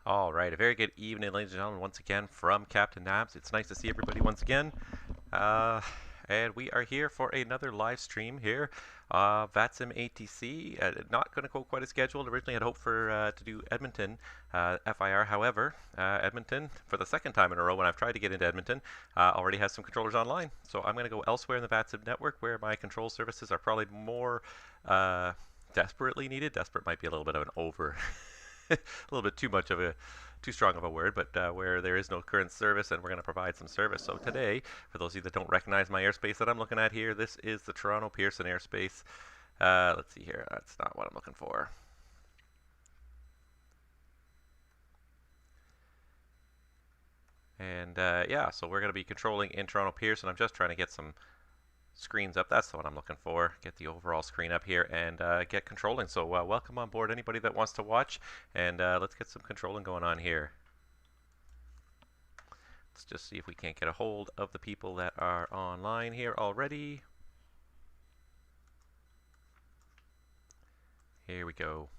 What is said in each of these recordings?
All right, a very good evening, ladies and gentlemen, once again from Captain Nabs. It's nice to see everybody once again. Uh, and we are here for another live stream here. VATSIM ATC, not going to go quite as scheduled. Originally, I'd hoped for to do Edmonton, FIR. However, Edmonton, for the second time in a row when I've tried to get into Edmonton, already has some controllers online. So I'm going to go elsewhere in the VATSIM network where my control services are probably more desperately needed. Desperate might be a little bit of an over a little bit too strong of a word, but where there is no current service and we're going to provide some service. So today, for those of you that don't recognize my airspace that I'm looking at here, this is the Toronto Pearson airspace. Let's see here. That's not what I'm looking for. And yeah, so we're going to be controlling in Toronto Pearson. I'm just trying to get some screens up. That's what I'm looking for. Get the overall screen up here and get controlling. So welcome on board anybody that wants to watch, and let's get some controlling going on here. Let's just see if we can't get a hold of the people that are online here already. Here we go.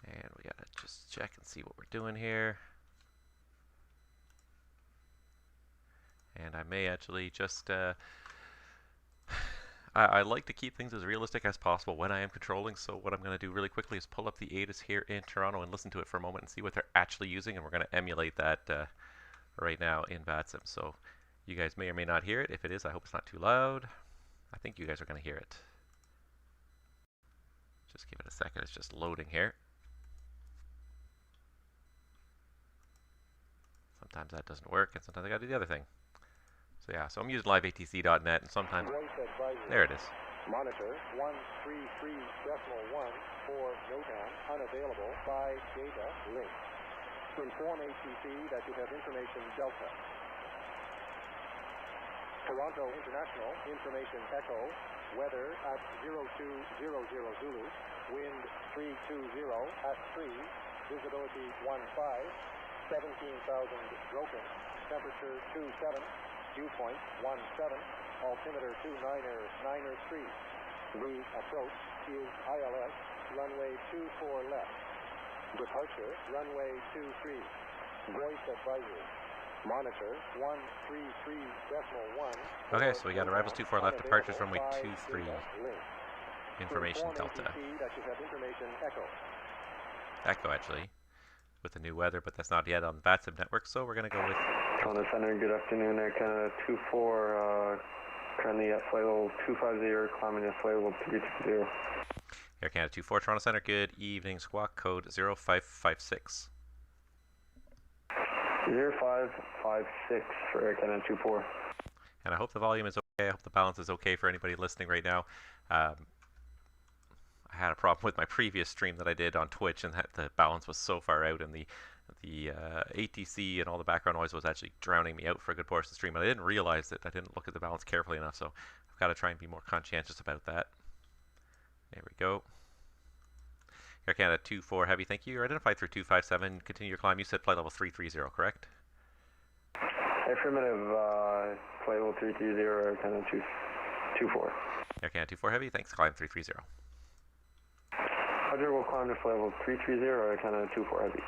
And we gotta just check and see what we're doing here. And I may actually just I like to keep things as realistic as possible when I am controlling, so what I'm going to do really quickly is pull up the ATC here in Toronto and listen to it for a moment and see what they're actually using, and we're going to emulate that right now in VATSIM. So you guys may or may not hear it. If it is, I hope it's not too loud. I think you guys are going to hear it. Just give it a second. It's just loading here. Sometimes that doesn't work, and sometimes I got to do the other thing. So yeah, so I'm using liveatc.net, and sometimes there it is. Monitor 133.1 for NOTAM, unavailable by data link. Inform ATC that you have information Delta. Toronto International, information Echo, weather at 0200 Zulu, wind 320 at 3, visibility 15, 17,000 broken, temperature 27, viewpoint 17, altimeter 29er 3. The approach is ILS, runway 24 left. Departure, runway 23. Voice advisory. Monitor 133.1. Okay, so we got arrivals 24 left, departures runway 23. Information Delta. Echo actually, with the new weather, but that's not yet on the VATSIM network, so we're going to go with Toronto Center, good afternoon. Air Canada 24, currently at flight level 250, climbing at flight level 320. Air Canada 24, Toronto Center, good evening, squawk code 0556. 0556 for Air Canada 24. And I hope the volume is okay. I hope the balance is okay for anybody listening right now. I had a problem with my previous stream that I did on Twitch, and that the balance was so far out, and the ATC and all the background noise was actually drowning me out for a good portion of the stream. And I didn't realize that. I didn't look at the balance carefully enough, so I've got to try and be more conscientious about that. There we go. Air Canada 24 Heavy, thank you. You're identified through 257. Continue your climb. You said flight level 330, correct? Affirmative, flight level 330, Air Canada 24. Air Canada 24 Heavy, thanks. Climb 330. Roger, we'll climb to flight level 330, Air Canada 24 Heavy.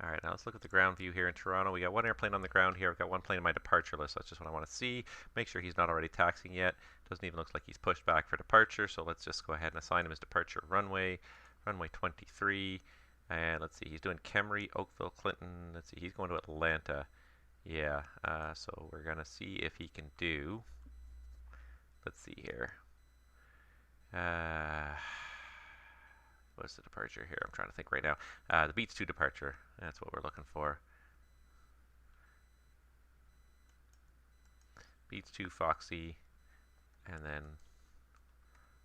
All right, now let's look at the ground view here in Toronto. We got one airplane on the ground here. I've got one plane in my departure list. That's just what I want to see. Make sure he's not already taxiing yet. Doesn't even look like he's pushed back for departure, so let's just go ahead and assign him his departure runway 23. And let's see, he's doing Kemry, Oakville, Clinton. Let's see, he's going to Atlanta. Yeah, so we're going to see if he can do, let's see here. What's the departure here? I'm trying to think right now. The Beats 2 departure. That's what we're looking for. Beats 2 Foxy, and then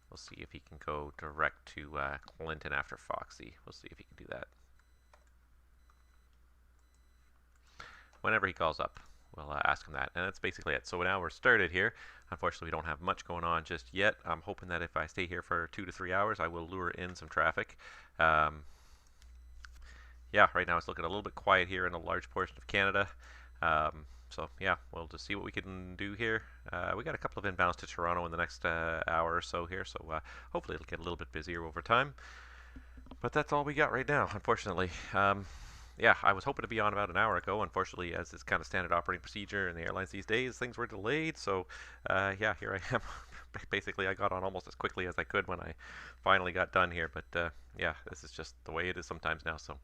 we'll see if he can go direct to Clinton after Foxy. We'll see if he can do that. Whenever he calls up, we'll ask him that. And that's basically it. So now we're started here. Unfortunately, we don't have much going on just yet. I'm hoping that if I stay here for 2 to 3 hours, I will lure in some traffic. Yeah, right now it's looking a little bit quiet here in a large portion of Canada. So yeah, we'll just see what we can do here. We got a couple of inbounds to Toronto in the next hour or so here, so hopefully it'll get a little bit busier over time. But that's all we got right now, unfortunately. Yeah, I was hoping to be on about an hour ago. Unfortunately, as is kind of standard operating procedure in the airlines these days, things were delayed. So, yeah, here I am. Basically, I got on almost as quickly as I could when I finally got done here. But yeah, this is just the way it is sometimes now. So,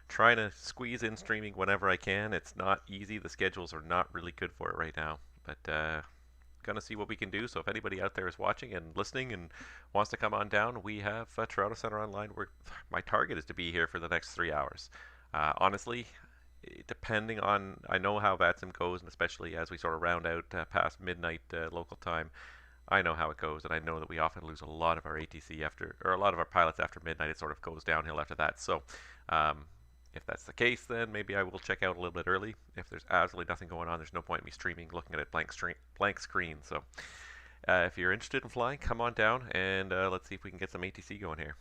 trying to squeeze in streaming whenever I can. It's not easy. The schedules are not really good for it right now. But gonna see what we can do. So if anybody out there is watching and listening and wants to come on down, we have Toronto Center Online. Where my target is to be here for the next 3 hours. Honestly, depending on, I know how VATSIM goes, and especially as we sort of round out past midnight local time, I know how it goes, and I know that we often lose a lot of our ATC after, or a lot of our pilots after midnight. It sort of goes downhill after that. So, um, if that's the case, then maybe I will check out a little bit early. If there's absolutely nothing going on, there's no point in me streaming, looking at a blank screen. So, if you're interested in flying, come on down, and let's see if we can get some ATC going here.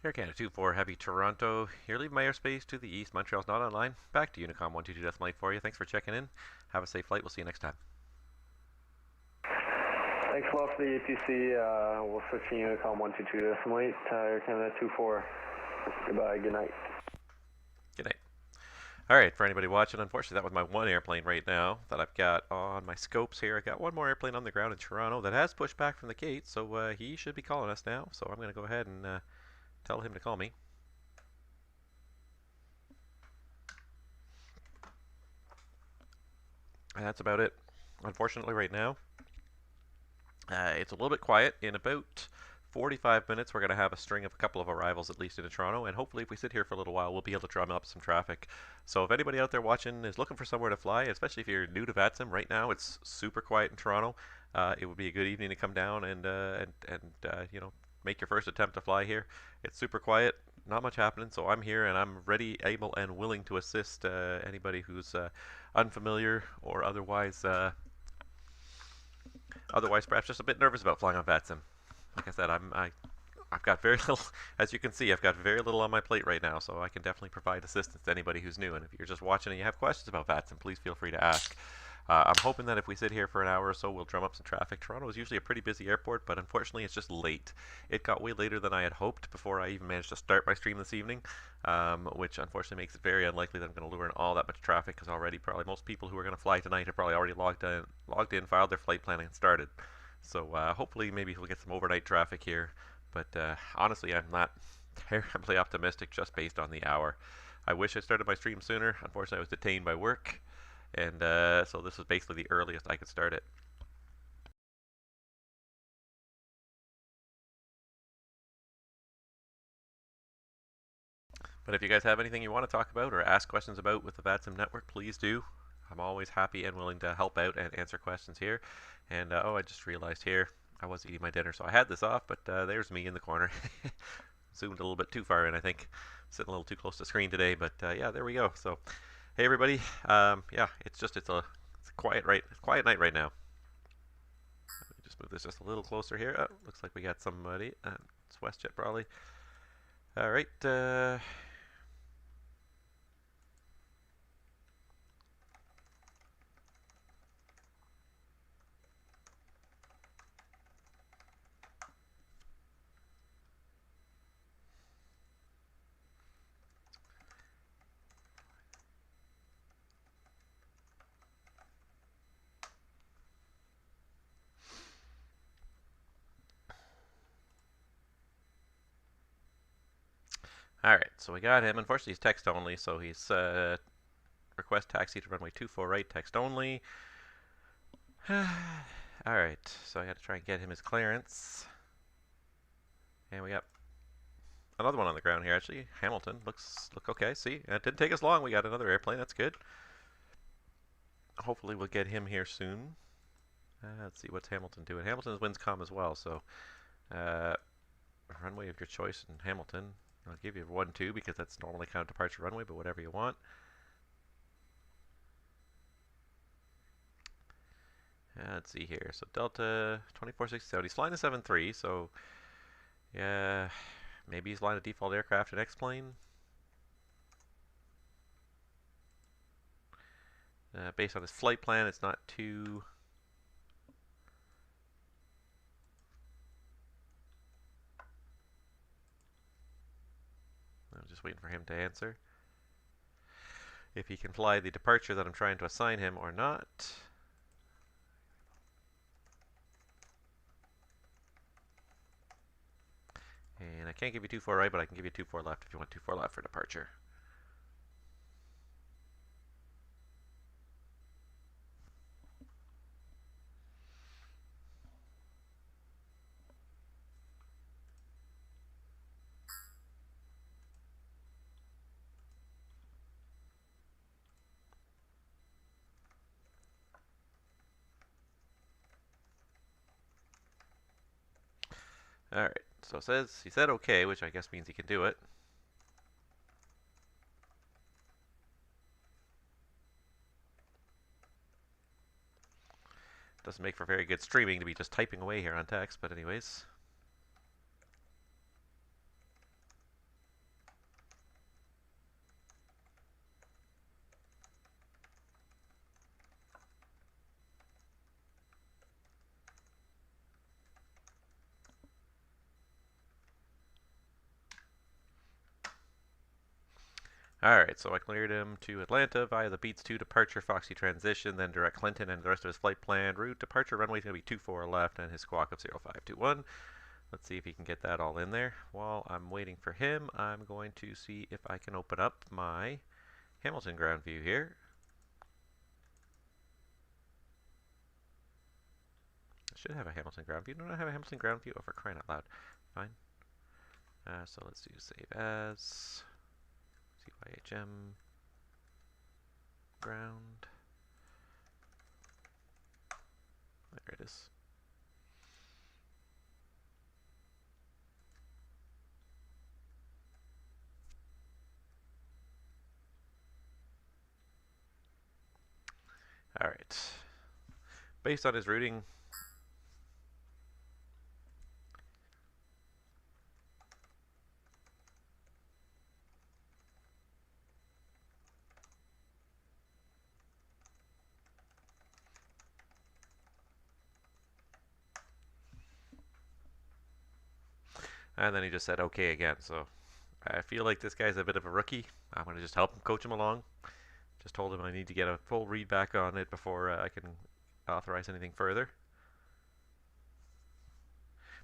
Air Canada 24 Heavy Toronto. You're leaving my airspace to the east. Montreal's not online. Back to Unicom 122.8 for you. Thanks for checking in. Have a safe flight. We'll see you next time. Thanks a lot for the ATC. We'll switch to Unicom 122.8. Air Canada 24. Goodbye. Good night. Good night. Alright, for anybody watching, unfortunately that was my one airplane right now that I've got on my scopes here. I got one more airplane on the ground in Toronto that has pushed back from the gate, so he should be calling us now. So I'm going to go ahead and tell him to call me. And that's about it, unfortunately, right now. It's a little bit quiet. In about 45 minutes, we're going to have a string of a couple of arrivals, at least in Toronto, and hopefully if we sit here for a little while, we'll be able to drum up some traffic. So if anybody out there watching is looking for somewhere to fly, especially if you're new to VATSIM, right now it's super quiet in Toronto. It would be a good evening to come down and you know, make your first attempt to fly here. It's super quiet, not much happening, so I'm here and I'm ready, able, and willing to assist anybody who's unfamiliar or otherwise perhaps just a bit nervous about flying on VATSIM. Like I said, I've got very little, as you can see, I've got very little on my plate right now, so I can definitely provide assistance to anybody who's new. And if you're just watching and you have questions about VATSIM, please feel free to ask. I'm hoping that if we sit here for an hour or so, we'll drum up some traffic. Toronto is usually a pretty busy airport, but unfortunately it's just late. It got way later than I had hoped before I even managed to start my stream this evening, which unfortunately makes it very unlikely that I'm going to lure in all that much traffic, because already probably most people who are going to fly tonight have probably already logged in, filed their flight planning, and started. So hopefully maybe we'll get some overnight traffic here, but honestly I'm not terribly optimistic just based on the hour. I wish I started my stream sooner. Unfortunately I was detained by work, and so this was basically the earliest I could start it. But if you guys have anything you want to talk about or ask questions about with the VATSIM network, please do. I'm always happy and willing to help out and answer questions here. And oh, I just realized here, I was eating my dinner, so I had this off, but there's me in the corner. Zoomed a little bit too far in, I think. Sitting a little too close to the screen today, but yeah, there we go. So, hey everybody, yeah, it's a quiet night right now. Let me just move this just a little closer here. Oh, looks like we got somebody. It's WestJet probably. All right. Alright, so we got him. Unfortunately, he's text only, so he's request taxi to runway 24 right, text only. Alright, so I got to try and get him his clearance. And we got another one on the ground here, actually. Hamilton look okay. See, it didn't take us long. We got another airplane. That's good. Hopefully, we'll get him here soon. Let's see what's Hamilton doing. Hamilton's Winscom as well, so runway of your choice in Hamilton. I'll give you 1-2 because that's normally kind of departure runway, but whatever you want. Let's see here. So Delta 2467. He's flying a 7-3, so yeah, maybe he's flying a default aircraft and X-plane. Based on his flight plan, it's not too... I'm just waiting for him to answer. If he can fly the departure that I'm trying to assign him or not. And I can't give you 24 right, but I can give you 24 left if you want 24 left for departure. Alright, so he said okay, which I guess means he can do it. Doesn't make for very good streaming to be just typing away here on text, but anyways. Alright, so I cleared him to Atlanta via the Beats 2 departure, Foxy transition, then direct Clinton and the rest of his flight plan. Route departure runway is going to be 24 left and his squawk of 0521. Let's see if he can get that all in there. While I'm waiting for him, I'm going to see if I can open up my Hamilton ground view here. I should have a Hamilton ground view. Don't I have a Hamilton ground view? Oh, for crying out loud. Fine. So let's do save as CYHM ground. There it is. Alright. Based on his routing, and then he just said okay again. So I feel like this guy's a bit of a rookie. I'm going to just help him, coach him along. Just told him I need to get a full read back on it before I can authorize anything further.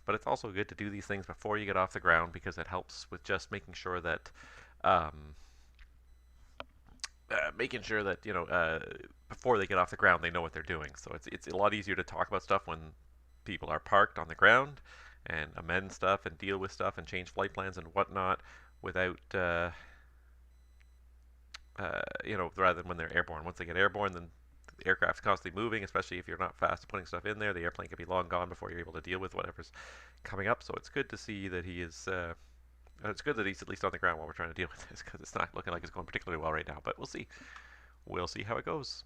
But it's also good to do these things before you get off the ground because it helps with just making sure that before they get off the ground they know what they're doing. So it's a lot easier to talk about stuff when people are parked on the ground and amend stuff and deal with stuff and change flight plans and whatnot without rather than when they're airborne. Once they get airborne, then the aircraft's constantly moving, especially if you're not fast at putting stuff in there. The airplane could be long gone before you're able to deal with whatever's coming up. So it's good to see that he is. It's good that he's at least on the ground while we're trying to deal with this, because it's not looking like it's going particularly well right now. But we'll see. We'll see how it goes.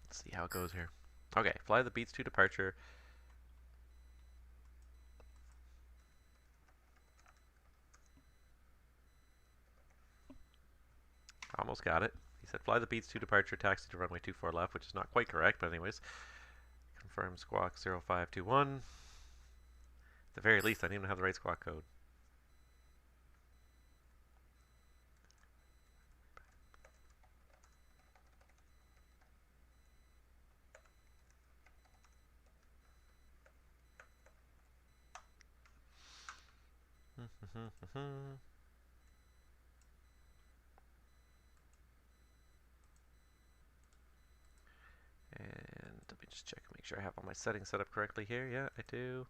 Let's see how it goes here. Okay, fly the Beats 2 departure. Almost got it. He said fly the Beats 2 departure, taxi to runway 24 left, which is not quite correct, but anyways. Confirm squawk 0521. At the very least, I need to have the right squawk code. And let me just check and make sure I have all my settings set up correctly here. Yeah, I do.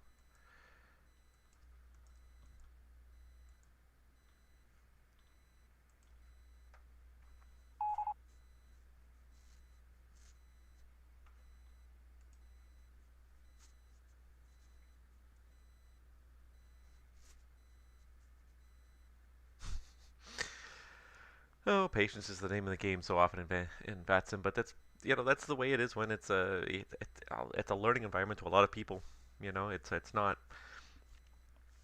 Oh, patience is the name of the game so often in VATSIM, but that's the way it is when it's a learning environment to a lot of people. It's not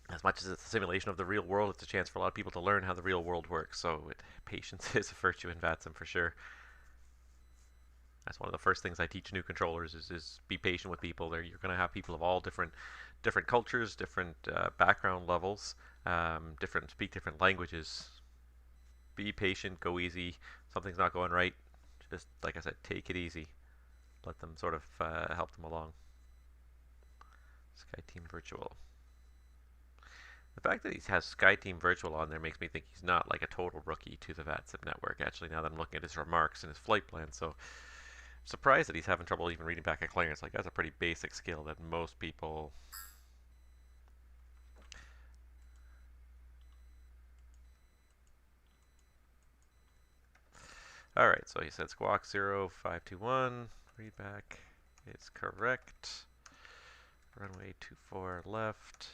as much as it's a simulation of the real world. It's a chance for a lot of people to learn how the real world works. So patience is a virtue in VATSIM for sure. That's one of the first things I teach new controllers is be patient with people. You're going to have people of all different cultures, different background levels, speak different languages. Be patient, go easy. Something's not going right, just like I said, take it easy. Let them sort of help them along. SkyTeam Virtual. The fact that he has SkyTeam Virtual on there makes me think he's not like a total rookie to the VATSIM network, actually, now that I'm looking at his remarks and his flight plan. So I'm surprised that he's having trouble even reading back a clearance. Like, that's a pretty basic skill that most people... Alright, so he said squawk 0521. Readback is correct. Runway 24 left.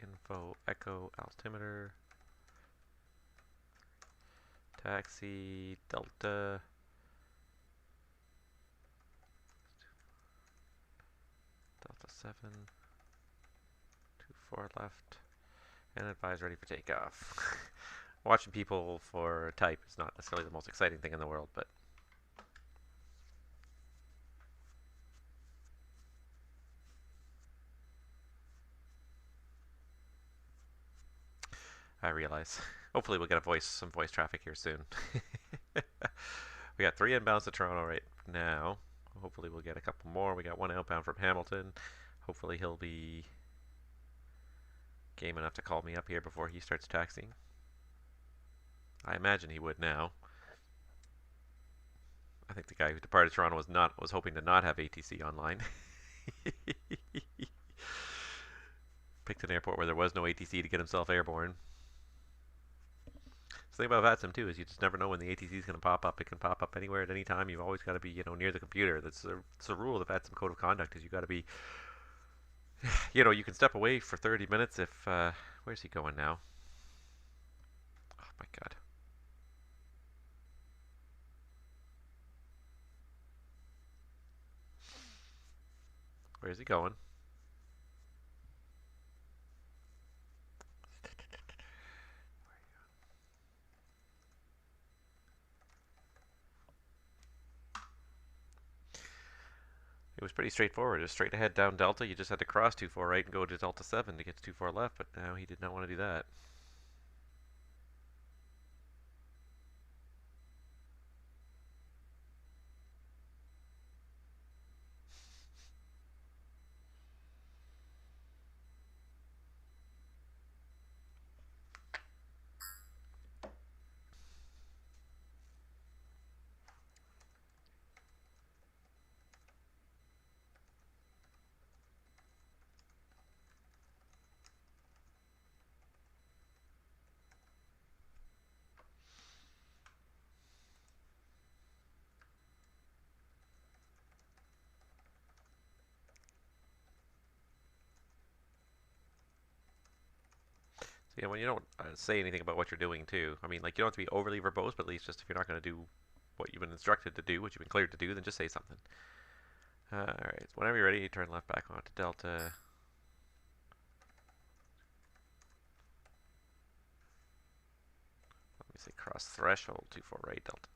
Info echo altimeter. Taxi Delta. Delta 7, 24 left, and advise ready for takeoff. Watching people for type is not necessarily the most exciting thing in the world, but I realize. Hopefully we'll get some voice traffic here soon. We got 3 inbounds to Toronto right now. Hopefully we'll get a couple more. We got 1 outbound from Hamilton. Hopefully he'll be game enough to call me up here before he starts taxiing. I imagine he would now. I think the guy who departed Toronto was hoping to not have ATC online. Picked an airport where there was no ATC to get himself airborne. The thing about VATSIM too is you just never know when the ATC is going to pop up. It can pop up anywhere at any time. You've always got to be, near the computer. That's the rule of the VATSIM code of conduct. Is you got to be, you can step away for 30 minutes if. Where's he going now? Oh my God. Where's he going? It was pretty straightforward. Just straight ahead down Delta. You just had to cross 24 right and go to Delta 7 to get to 24 left, but now he did not want to do that. So yeah, when you don't say anything about what you're doing too, I mean, like you don't have to be overly verbose, but at least just if you're not going to do what you've been instructed to do, what you've been cleared to do, then just say something. Alright, so whenever you're ready, turn left back onto Delta. Let me say cross threshold, 24 right, Delta.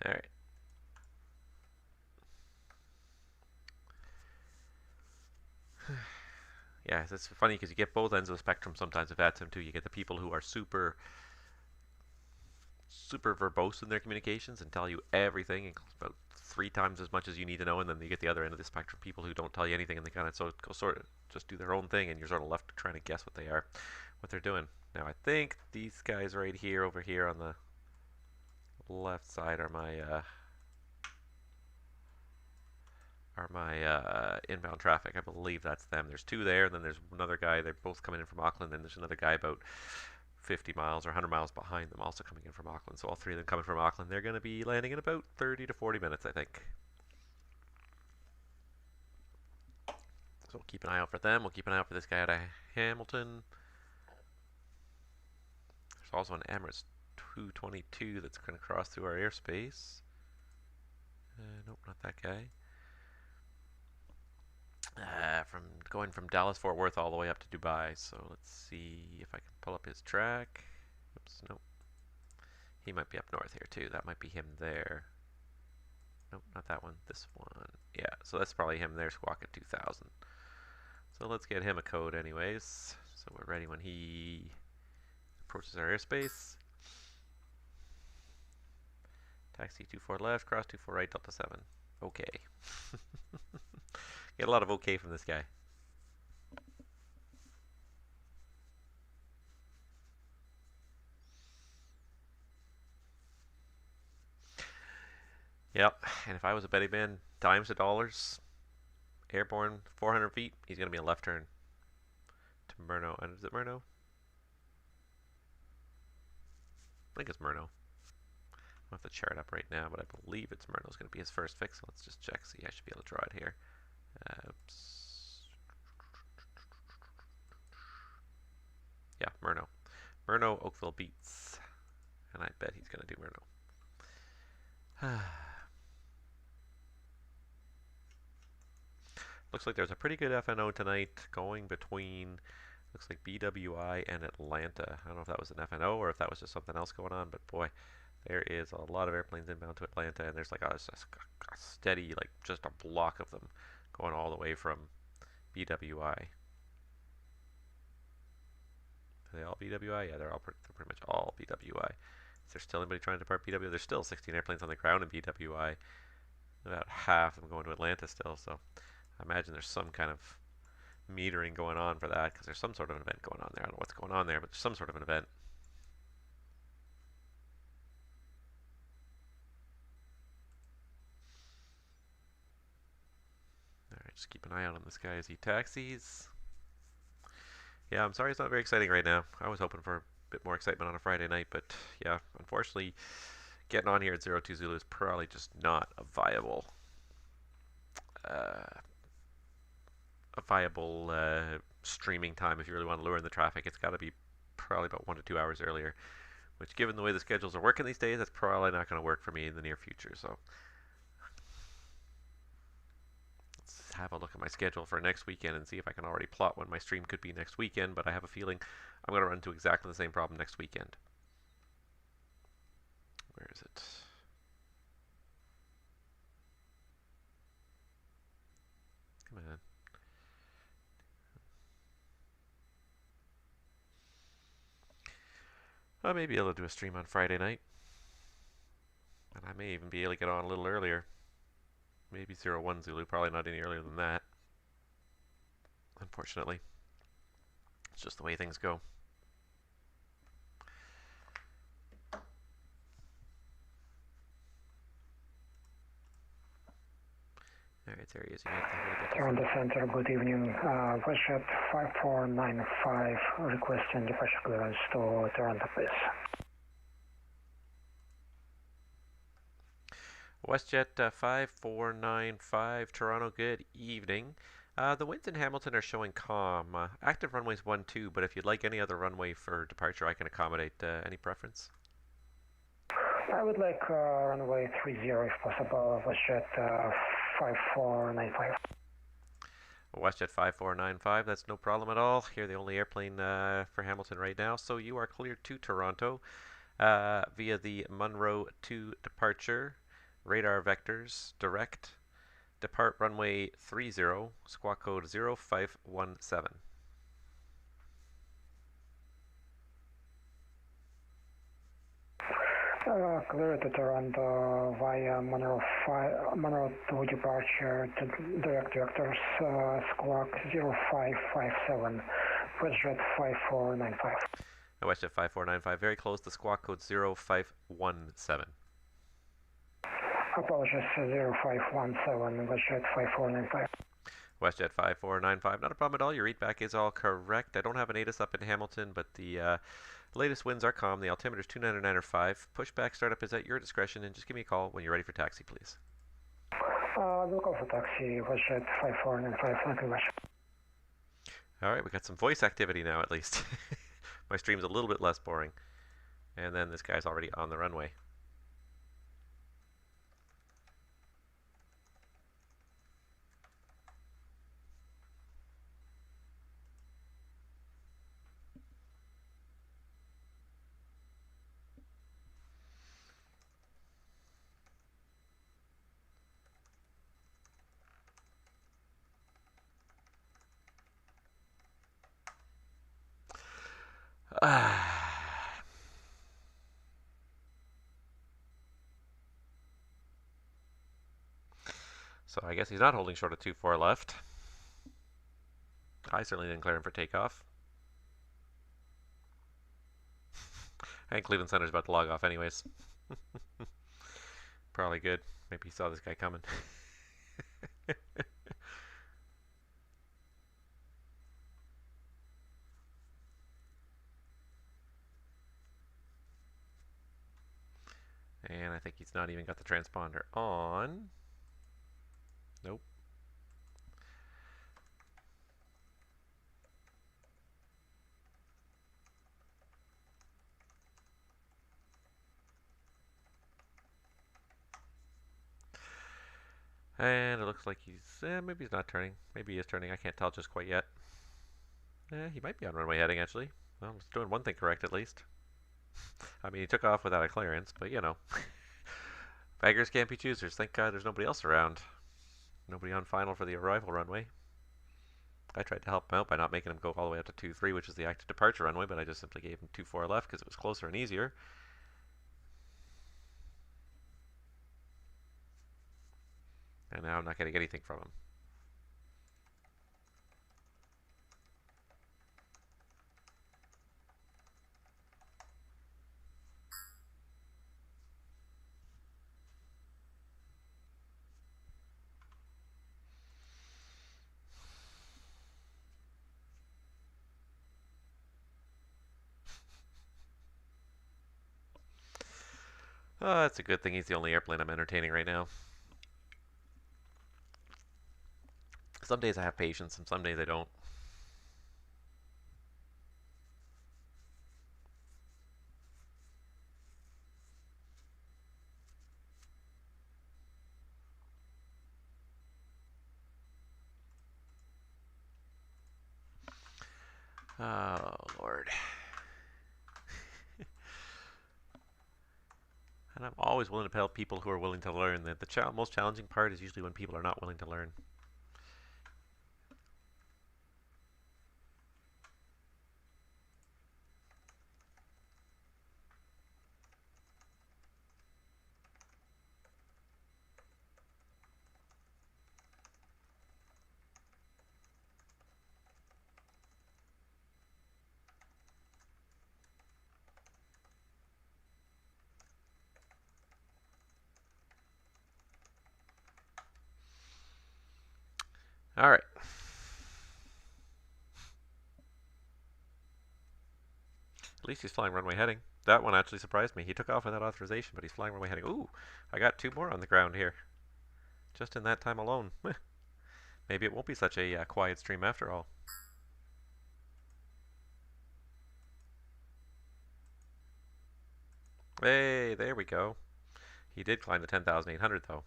Alright. Yeah, it's funny because you get both ends of the spectrum sometimes with VATSIM too. You get the people who are super verbose in their communications and tell you everything, about 3 times as much as you need to know, and then you get the other end of the spectrum, people who don't tell you anything and they kind of sort of just do their own thing, and you're sort of left trying to guess what they're doing. Now I think these guys right here, over here on the left side, are my inbound traffic. I believe that's them. There's 2 there, and then there's another guy. They're both coming in from Auckland, and there's another guy about 50 miles or 100 miles behind them, also coming in from Auckland. So all 3 of them coming from Auckland. They're going to be landing in about 30 to 40 minutes, I think. So we'll keep an eye out for them. We'll keep an eye out for this guy out of Hamilton. There's also an Emirates 222 that's going to cross through our airspace. Nope, not that guy. Going from Dallas Fort Worth all the way up to Dubai. So let's see if I can pull up his track. Oops, nope. He might be up north here too. That might be him there. Nope, not that one. This one. Yeah, so that's probably him there, squawking 2000. So let's get him a code anyways. So we're ready when he approaches our airspace. Taxi 24 left, cross 24 right, Delta 7. Okay. Get a lot of okay from this guy. Yep, and if I was a betting man, dimes to dollars, airborne 400 feet, he's going to be a left turn to Murno. And is it Murno? I think it's Murno. I have the chart up right now, but I believe it's Murno's going to be his first fix. So let's just check. See, I should be able to draw it here. Yeah, Murno. Murno, Oakville beats. And I bet he's going to do Murno. Looks like there's a pretty good FNO tonight going between, looks like BWI and Atlanta. I don't know if that was an FNO or if that was just something else going on, but boy, there is a lot of airplanes inbound to Atlanta, and there's like a steady, like just a block of them going all the way from BWI. Are they all BWI? Yeah, they're pretty much all BWI. Is there still anybody trying to depart BWI? There's still 16 airplanes on the ground in BWI. About half of them going to Atlanta still, so I imagine there's some kind of metering going on for that, because there's some sort of an event going on there. I don't know what's going on there, but there's some sort of an event. Alright, just keep an eye out on this guy as he taxis. Yeah, I'm sorry it's not very exciting right now. I was hoping for a bit more excitement on a Friday night, but yeah, unfortunately, getting on here at 02 Zulu is probably just not a viable streaming time if you really want to lure in the traffic. It's got to be probably about 1 to 2 hours earlier, which, given the way the schedules are working these days, that's probably not going to work for me in the near future. So let's have a look at my schedule for next weekend and see if I can already plot when my stream could be next weekend, but I have a feeling I'm going to run into exactly the same problem next weekend. Where is it? Come on. I may be able to do a stream on Friday night. And I may even be able to get on a little earlier. Maybe 01 Zulu, probably not any earlier than that. Unfortunately. It's just the way things go. Alright, there he is. Toronto Center, good evening. WestJet 5495 requesting departure clearance to Toronto, please. WestJet 5495, Toronto, good evening. The winds in Hamilton are showing calm. Active runways 12, but if you'd like any other runway for departure, I can accommodate. Any preference? I would like runway 30 if possible, WestJet 5495. WestJet 5495, that's no problem at all. You're the only airplane for Hamilton right now, so you are cleared to Toronto via the Munro 2 departure. Radar vectors, direct. Depart runway 30, squawk code 0517. Clear to Toronto via Munro 2 departure to direct vectors, squawk 0557, WestJet 5495. WestJet 5495, very close to squawk code 0517. Apologies, 0517, WestJet 5495. WestJet 5495, not a problem at all. Your readback is all correct. I don't have an ATC up in Hamilton, but the latest winds are calm. The altimeter is 299.5. Pushback startup is at your discretion, and just give me a call when you're ready for taxi, please. We'll call for taxi, WestJet 5495. Thank you very much. All right, we got some voice activity now, at least. My stream's a little bit less boring. And then this guy's already on the runway. So I guess he's not holding short of 2-4 left. I certainly didn't clear him for takeoff. I think Cleveland Center's about to log off anyways. Probably good. Maybe he saw this guy coming. And I think he's not even got the transponder on. Nope. And it looks like he's, maybe he's not turning. Maybe he is turning. I can't tell just quite yet. He might be on runway heading, actually. Well, he's doing one thing correct, at least. I mean, he took off without a clearance, but you know. Beggars can't be choosers. Thank God there's nobody else around. Nobody on final for the arrival runway. I tried to help him out by not making him go all the way up to 2-3, which is the active departure runway, but I just simply gave him 2-4 left because it was closer and easier. And now I'm not getting anything from him. Oh, that's a good thing he's the only airplane I'm entertaining right now. Some days I have patience, and some days I don't. Oh, Lord. And I'm always willing to help people who are willing to learn. The most challenging part is usually when people are not willing to learn. All right. At least he's flying runway heading. That one actually surprised me. He took off without authorization, but he's flying runway heading. Ooh, I got 2 more on the ground here. Just in that time alone. Maybe it won't be such a quiet stream after all. Hey, there we go. He did climb to 10,800 though.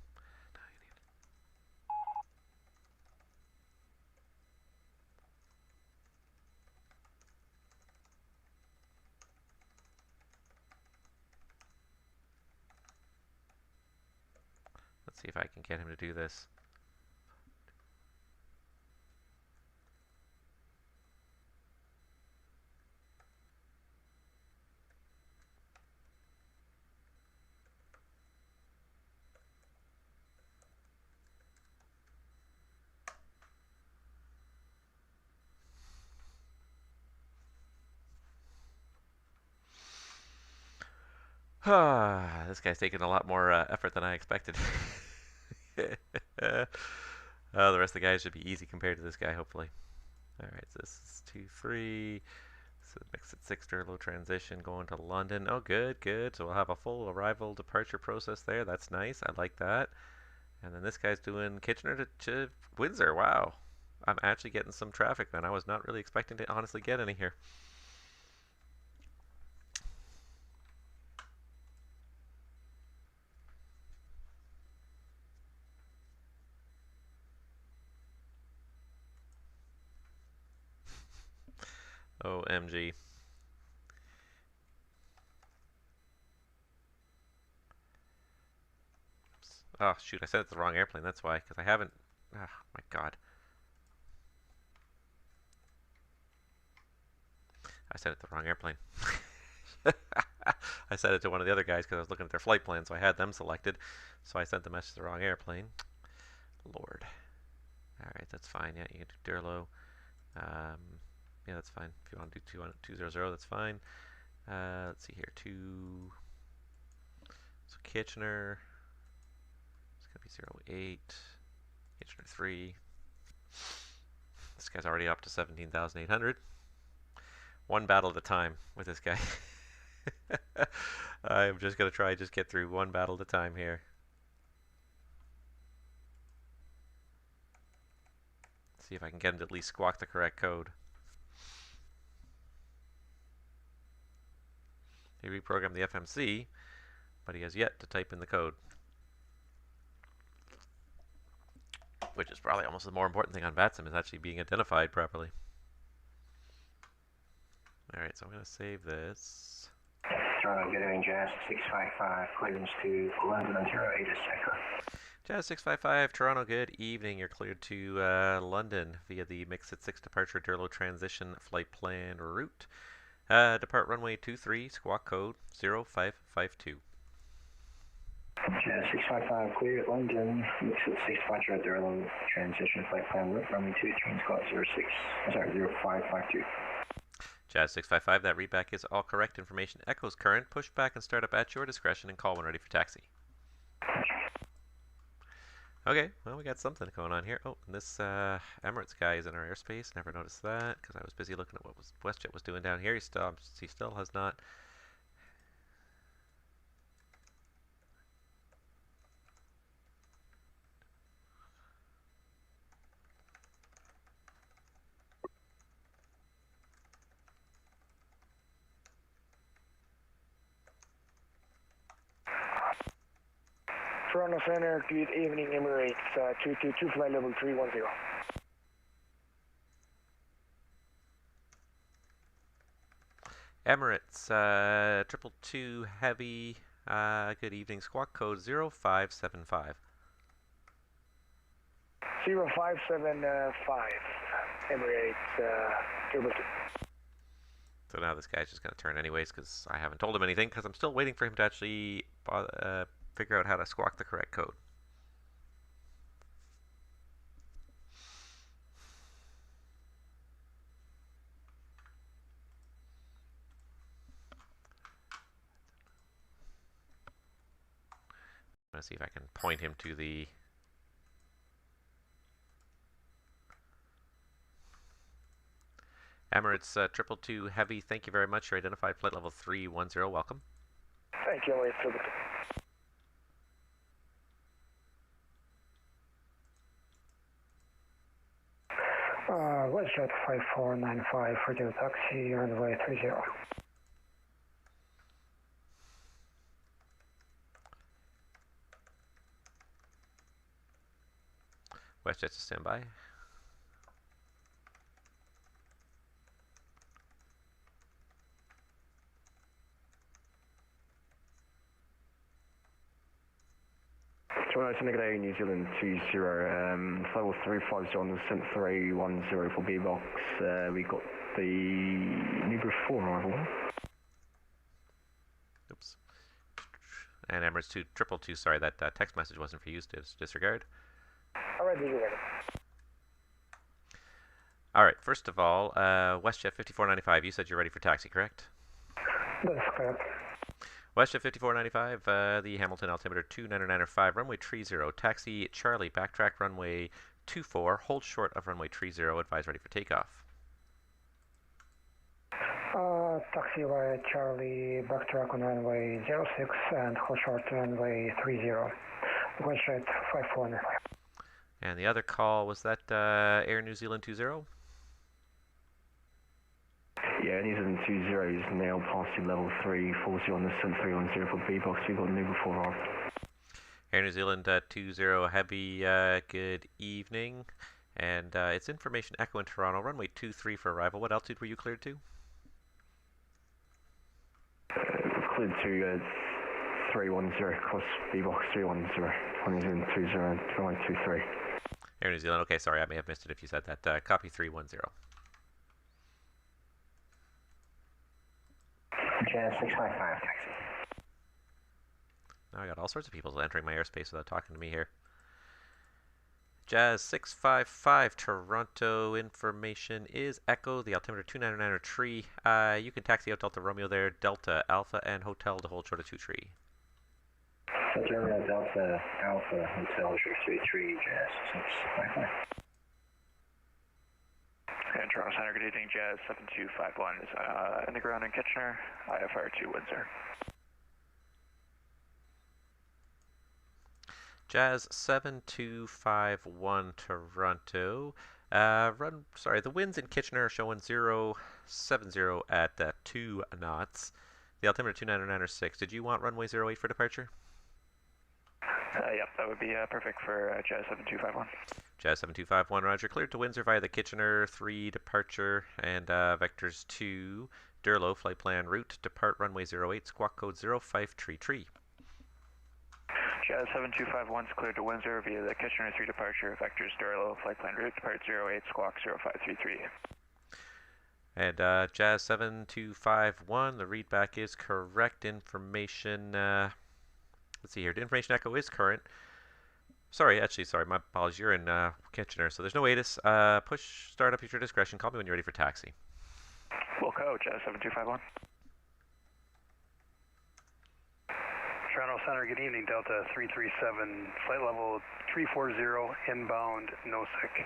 Let's see if I can get him to do this. This guy's taking a lot more effort than I expected. The rest of the guys should be easy compared to this guy, hopefully. Alright, so this is 2-3. So mix at 6 low transition going to London. Oh, good, good. So we'll have a full arrival departure process there. That's nice. I like that. And then this guy's doing Kitchener to Windsor. Wow. I'm actually getting some traffic, man. I was not really expecting to honestly get any here. OMG. Oh, shoot, I said it's the wrong airplane. That's why, because I haven't... Oh, my God. I said it's the wrong airplane. I said it to one of the other guys because I was looking at their flight plan, so I had them selected. So I sent the message to the wrong airplane. Lord. Alright, that's fine. Yeah, you can do Durlow. Yeah, that's fine. If you want to do 200, that's fine. Let's see here. So Kitchener. It's going to be 08. Kitchener 3. This guy's already up to 17,800. One battle at a time with this guy. I'm just going to try just get through one battle at a time here. See if I can get him to at least squawk the correct code. He reprogrammed the FMC, but he has yet to type in the code. which is probably almost the more important thing on VATSIM, is actually being identified properly. Alright, so I'm going to save this. Toronto, good evening, Jazz 655, clearance to London, Ontario, ATC Echo. Jazz 655, Toronto, good evening. You're cleared to London via the Mix at 6 departure Durlo transition flight plan route. Depart runway 23, squawk code 0552. Jazz 655, clear at London, Mix at 6 departure Durlo transition flight plan route, runway 23, squawk 0552. Jazz 655, that readback is all correct. Information echoes current. Push back and start up at your discretion and call when ready for taxi. Okay, well, we got something going on here. Oh, and this Emirates guy is in our airspace. Never noticed that because I was busy looking at what WestJet was doing down here. He still has not. Toronto Center, good evening, Emirates 222, flight level 310. Emirates 222 Heavy, good evening, squawk code 0575. 0575, Emirates 222. So now this guy's just going to turn anyways because I haven't told him anything because I'm still waiting for him to actually figure out how to squawk the correct code. I'm going to see if I can point him to the Emirates 222 Heavy. Thank you very much. You're identified flight level 310. Welcome. Thank you, Emirates 222. WestJet 5495 for your taxi, runway 30. WestJet to stand by. Toronto, Negate, New Zealand 20, level 350 on the descent 310 for B-Box. We got the Nubra 4 arrival. Oops. And Emirates 222, sorry, that text message wasn't for you, disregard. Alright, disregard. Alright, first of all, WestJet 5495, you said you're ready for taxi, correct? That's correct. WestJet 5495, the Hamilton altimeter 299.5, runway 30, taxi Charlie, backtrack runway 24, hold short of runway 30, advise ready for takeoff. Taxi via Charlie, backtrack on runway 06 and hold short runway 30. WestJet 5495. And the other call, was that Air New Zealand 20? Yeah, New Zealand 20 is now passing level 340 on the descent 310 for B-Box. We got Nubra 4 arrival. Air New Zealand 20 Heavy, good evening. And it's information echo in Toronto, runway 23 for arrival. What altitude were you cleared to? Cleared to 310, cross B-Box 310, on New Zealand 20, runway 23. Air New Zealand, okay, sorry, I may have missed it if you said that. Copy 310. Jazz 655, taxi. Now I got all sorts of people entering my airspace without talking to me here. Jazz 655, Toronto, information is Echo, the altimeter 299 tree. You can taxi out Delta Romeo there, Delta Alpha and Hotel to hold short of 2 tree. Terminal Delta Alpha Hotel 33, Jazz 655. And Toronto Center, good evening, Jazz 7251 is in the ground in Kitchener, IFR 2 Windsor. Jazz 7251 Toronto. The winds in Kitchener are showing 070 at 2 knots. The altimeter 299.6. Did you want runway 08 for departure? Yep, that would be perfect for Jazz 7251. Jazz 7251, roger. Cleared to Windsor via the Kitchener 3 departure and vectors 2. Durlo, flight plan route, depart runway 08, squawk code 0533. Jazz 7251 is cleared to Windsor via the Kitchener 3 departure, vectors Durlo, flight plan route, depart 08, squawk 0533. And Jazz 7251, the readback is correct. Information, let's see here, the information echo is current. Sorry, my apologies, you're in Kitchener, so there's no ATIS. Push start up at your discretion. Call me when you're ready for taxi. Wilco, Jazz 7251. Toronto Center, good evening, Delta 337, flight level 340, inbound, NOSEC.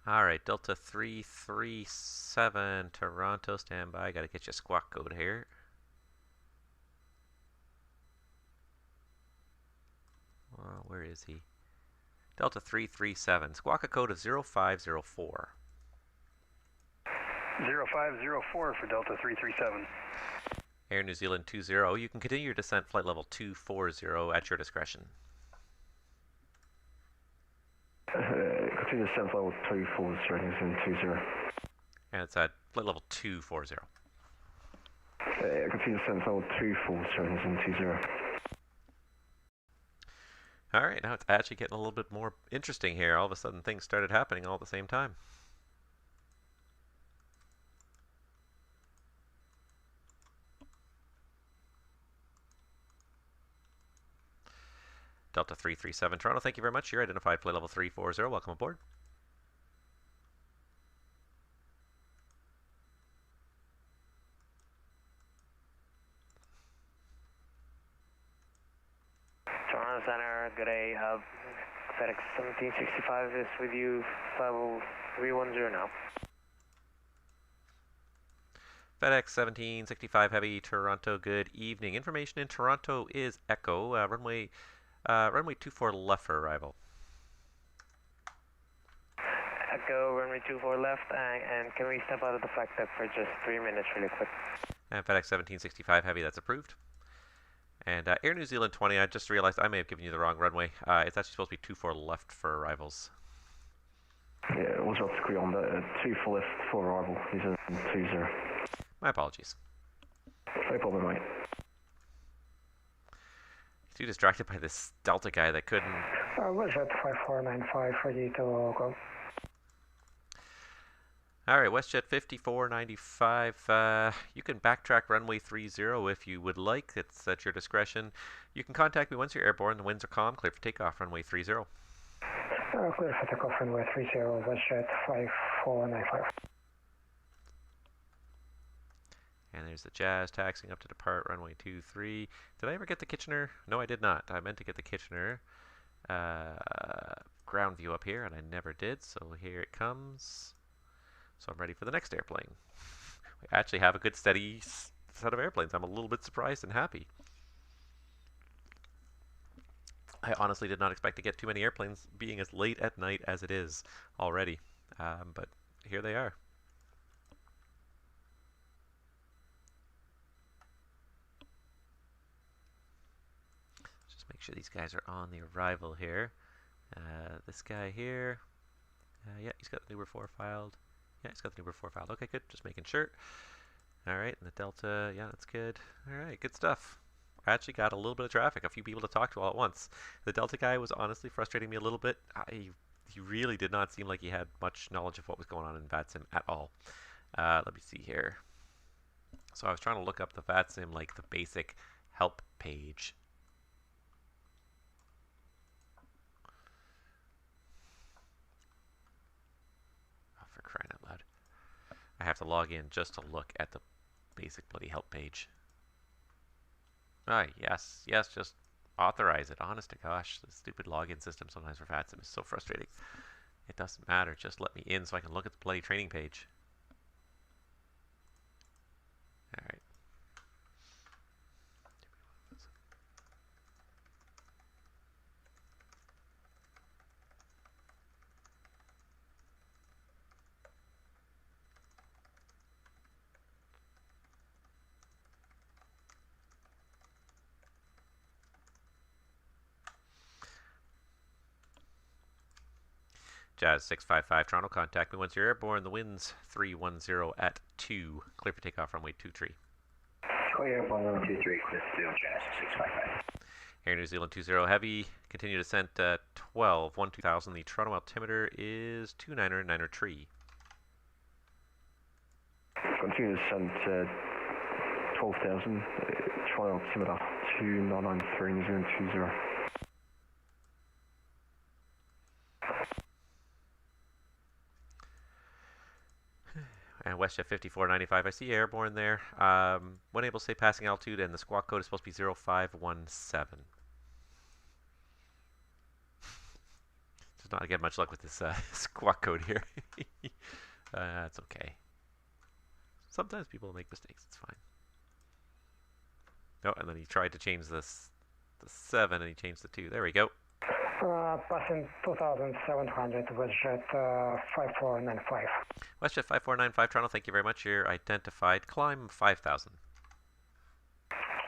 All right, Delta 337, Toronto, standby. Got to get you a squawk code here. Where is he? Delta 337, squawk a code of 0504. 0504 for Delta 337. Air New Zealand 20, you can continue your descent flight level 240 at your discretion. Continue descent level 240, New Zealand 20. And it's at flight level 240. Continue descent level 240, New Zealand 20. All right, now it's actually getting a little bit more interesting here. All of a sudden, things started happening all at the same time. Delta 337 Toronto, thank you very much. You're identified flight level 340. Welcome aboard. Toronto Center, good day. FedEx 1765 is with you, level 310 now. FedEx 1765 Heavy, Toronto, good evening. Information in Toronto is Echo, runway 24 left for arrival. Echo, runway 24 left, and can we step out of the flight deck for just 3 minutes really quick? And FedEx 1765 Heavy, that's approved. And Air New Zealand 20, I just realized I may have given you the wrong runway. It's actually supposed to be 24 left for arrivals. Yeah, it was up to agree on that. 24 left for arrival, New Zealand 20. My apologies. No problem, mate. Too distracted by this Delta guy that couldn't... Was at 5495, ready to go. Alright, WestJet 5495, you can backtrack runway 30 if you would like. It's at your discretion. You can contact me once you're airborne. The winds are calm. Clear for takeoff, runway 30. Clear for takeoff, runway 30, WestJet 5495. And there's the Jazz taxiing up to depart, runway 23. Did I ever get the Kitchener? No, I did not. I meant to get the Kitchener ground view up here, and I never did. So here it comes. So I'm ready for the next airplane. We actually have a good steady set of airplanes. I'm a little bit surprised and happy. I honestly did not expect to get too many airplanes being as late at night as it is already. But here they are. Just make sure these guys are on the arrival here. This guy here. Yeah, he's got the Uber 4 filed. Yeah, he's got the Uber 4 filed. Okay, good. Just making sure. Alright, and the Delta, yeah, that's good. Alright, good stuff. I actually got a little bit of traffic, a few people to talk to all at once. The Delta guy was honestly frustrating me a little bit. He really did not seem like he had much knowledge of what was going on in VATSIM at all. Let me see here. So I was trying to look up the VATSIM, like the basic help page. Crying out loud. I have to log in just to look at the basic bloody help page. Yes, just authorize it. Honest to gosh, the stupid login system sometimes for VATSIM is so frustrating. It doesn't matter, just let me in so I can look at the bloody training page. Alright. Jazz 655 Toronto, contact me once you're airborne. The wind's 310 at 2. Clear for takeoff runway 23. Clear airborne runway 23, clear to Jazz 655. Air New Zealand 20 Heavy, continue descent 12, 2000. The Toronto altimeter is 29er tree. Continue descent 12,000, Toronto altimeter 2993, New Zealand 20. And WestJet 5495, I see airborne there. When able to say passing altitude, and the squawk code is supposed to be 0517. Does not get much luck with this squawk code here. That's okay. Sometimes people make mistakes, it's fine. Oh, and then he tried to change the 7 and he changed the 2. There we go. Passing 2,700, WestJet 5495. WestJet 5495 Toronto, thank you very much. You're identified. Climb 5,000.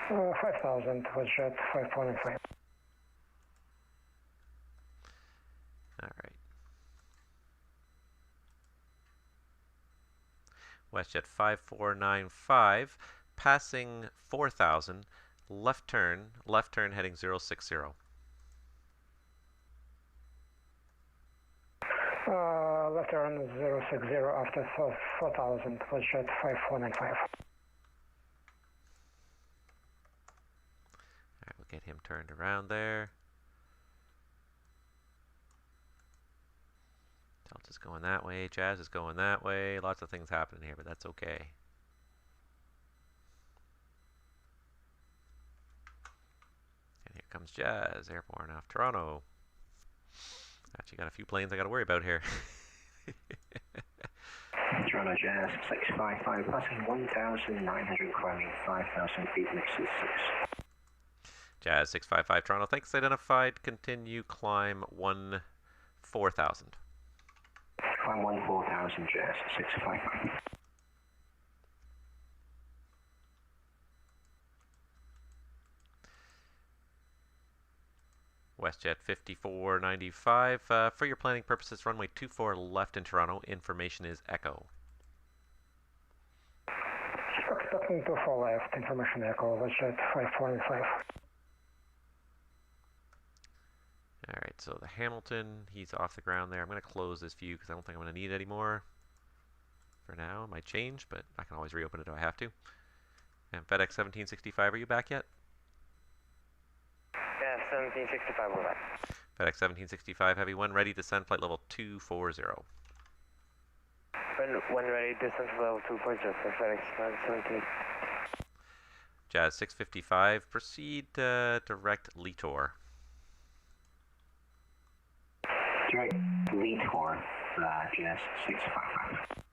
5,000, WestJet 5495. All right. WestJet 5495, passing 4,000, left turn heading 060. Left turn 060 after 4,000, WestJet 5495. Alright, we'll get him turned around there. Delta's going that way, Jazz is going that way. Lots of things happening here, but that's okay. And here comes Jazz, airborne off Toronto. Actually got a few planes I got to worry about here. Toronto Jazz 655, passing 1,900, climbing 5,000 feet, mixes 6. Jazz 655 Toronto, thanks, identified. Continue, climb 4,000. Climb 4,000, Jazz 655. WestJet 5495. For your planning purposes, runway 24 left in Toronto. Information is Echo. Expecting 24 left, information Echo, WestJet 5495. Alright, so the Hamilton, he's off the ground there. I'm going to close this view because I don't think I'm going to need it anymore. For now, it might change, but I can always reopen it if I have to. And FedEx 1765, are you back yet? Yeah, 1765, we're back. FedEx 1765 Heavy 1, ready, descent, flight level 240. When ready, descent to level 240 for FedEx 17. Jazz 655, proceed direct Litor. Direct Litor, Jazz 655.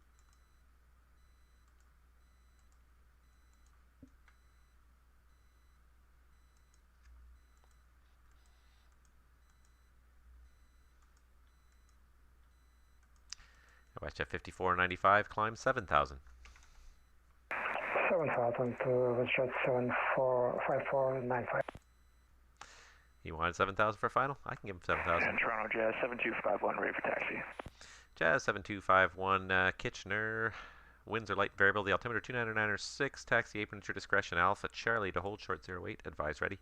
WestJet 5495, climb 7,000. 7,000 to WestJet 5495. You wanted 7,000 for final? I can give him 7,000. And Toronto Jazz 7251, ready for taxi. Jazz 7251, Kitchener. Winds are light variable. The altimeter 2996. Taxi apron at your discretion. Alpha Charlie to hold short 08. Advise ready.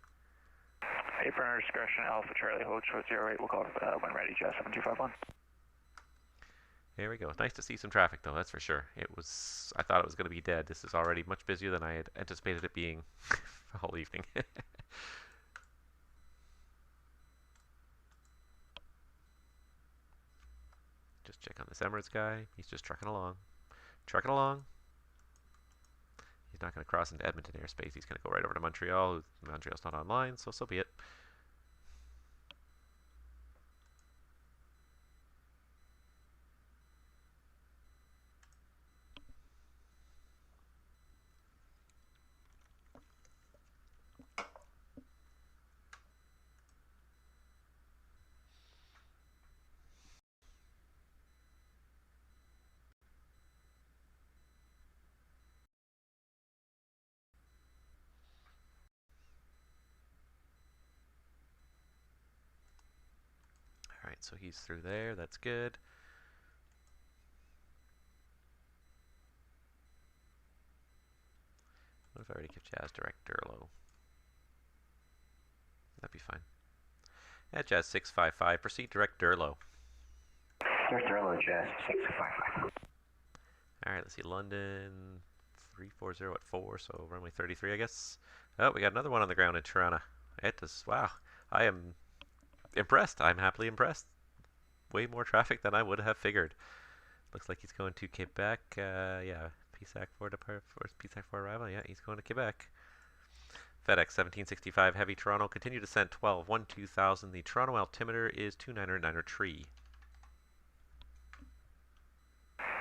Apron under discretion, Alpha Charlie, hold short 08. We'll call when ready, Jazz 7251. Here we go. Nice to see some traffic, though, that's for sure. I thought it was going to be dead. This is already much busier than I had anticipated it being all evening. Just check on this Emirates guy. He's just trucking along. Trucking along. He's not going to cross into Edmonton airspace. He's going to go right over to Montreal. Montreal's not online, so be it. so he's through there. That's good. What if I already give Jazz direct Durlo? That'd be fine. Yeah, Jazz 655. Proceed direct Durlo. Direct Durlo, Jazz 655. Alright, let's see. London 340 at 4, so runway 33, I guess. Oh, we got another one on the ground in Toronto. It is, wow. I am impressed. I'm happily impressed. Way more traffic than I would have figured. Looks like he's going to Quebec. Yeah, PSAC 4 depart for PSAC 4 arrival. Yeah, he's going to Quebec. FedEx 1765 Heavy Toronto. Continue descent 12 2000. The Toronto altimeter is 299er tree.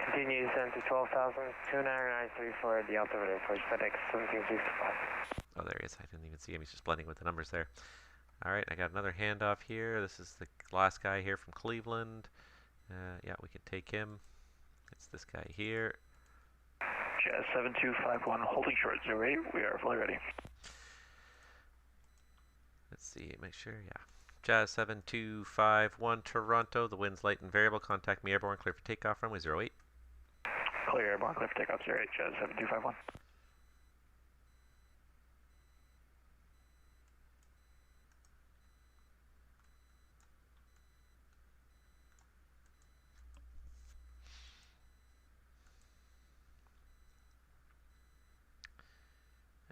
Continue descent to 12,000, 299.3 for the altimeter for FedEx 1765. Oh, there he is. I didn't even see him. He's just blending with the numbers there. All right, I got another handoff here. This is the last guy here from Cleveland. Yeah, we can take him. It's this guy here. Jazz 7251, holding short 08. We are fully ready. Let's see, make sure, yeah. Jazz 7251, Toronto. The wind's light and variable. Contact me airborne, clear for takeoff, runway 08. Clear airborne, clear for takeoff 08, Jazz 7251.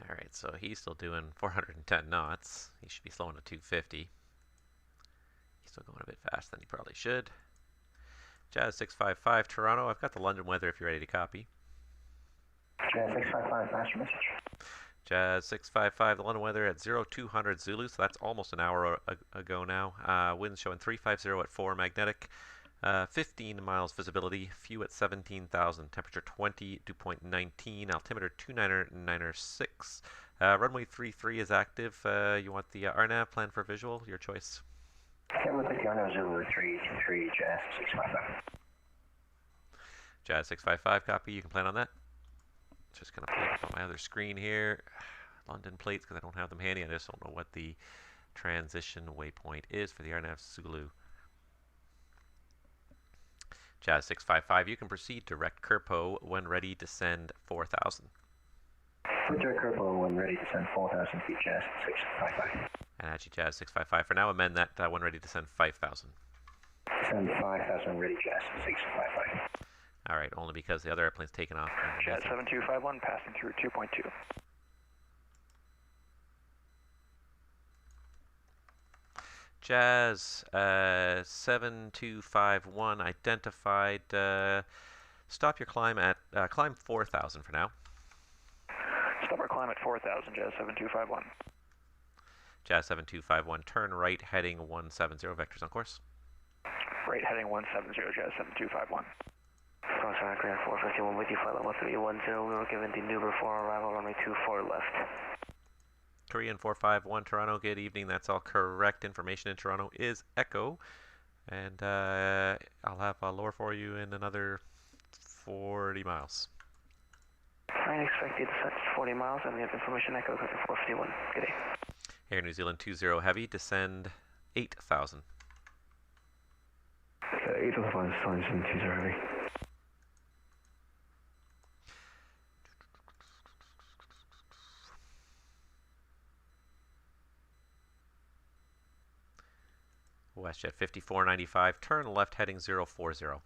Alright, so he's still doing 410 knots. He should be slowing to 250. He's still going a bit faster than he probably should. Jazz 655 Toronto. I've got the London weather if you're ready to copy. Jazz 655, master message. Jazz 655, the London weather at 0200 Zulu, so that's almost an hour ago now. Winds showing 350 at 4 magnetic. 15 miles visibility, few at 17,000, temperature 20, dew point 19, altimeter 299.6. Runway 33 is active. You want the RNAV plan for visual? Your choice. Yeah, we'll take the RNAV Zulu 33, Jazz 655. Jazz 655, copy. You can plan on that. Just going to play up on my other screen here. London plates, because I don't have them handy. I just don't know what the transition waypoint is for the RNAV Zulu. Jazz 655, you can proceed direct Kerpo when ready, descend 4,000. Direct Kerpo when ready, descend 4,000 feet, Jazz 655. And actually Jazz 655 for now, amend that when ready, descend 5,000. Descend 5,000 ready, Jazz 655. Alright, only because the other airplane's taken off. Jazz 7251, passing through 2.2. Jazz 7251 identified. Stop your climb at climb 4,000 for now. Stop our climb at 4,000, Jazz 7251. Jazz 7251, turn right heading 170, vectors on course. Right heading 170, Jazz 7251. Cross Grand 451 with you, flight level 310. We were given the Nuber 4 arrival, runway 24 left. Korean 451 Toronto, good evening. That's all correct. Information in Toronto is Echo. And I'll have lower for you in another 40 miles. I expected to set 40 miles and we have information Echo for 451. Good day. Air New Zealand 20 Heavy, descend 8,000. 8,000 signs in 20 Heavy. WestJet 5495, turn left heading 040.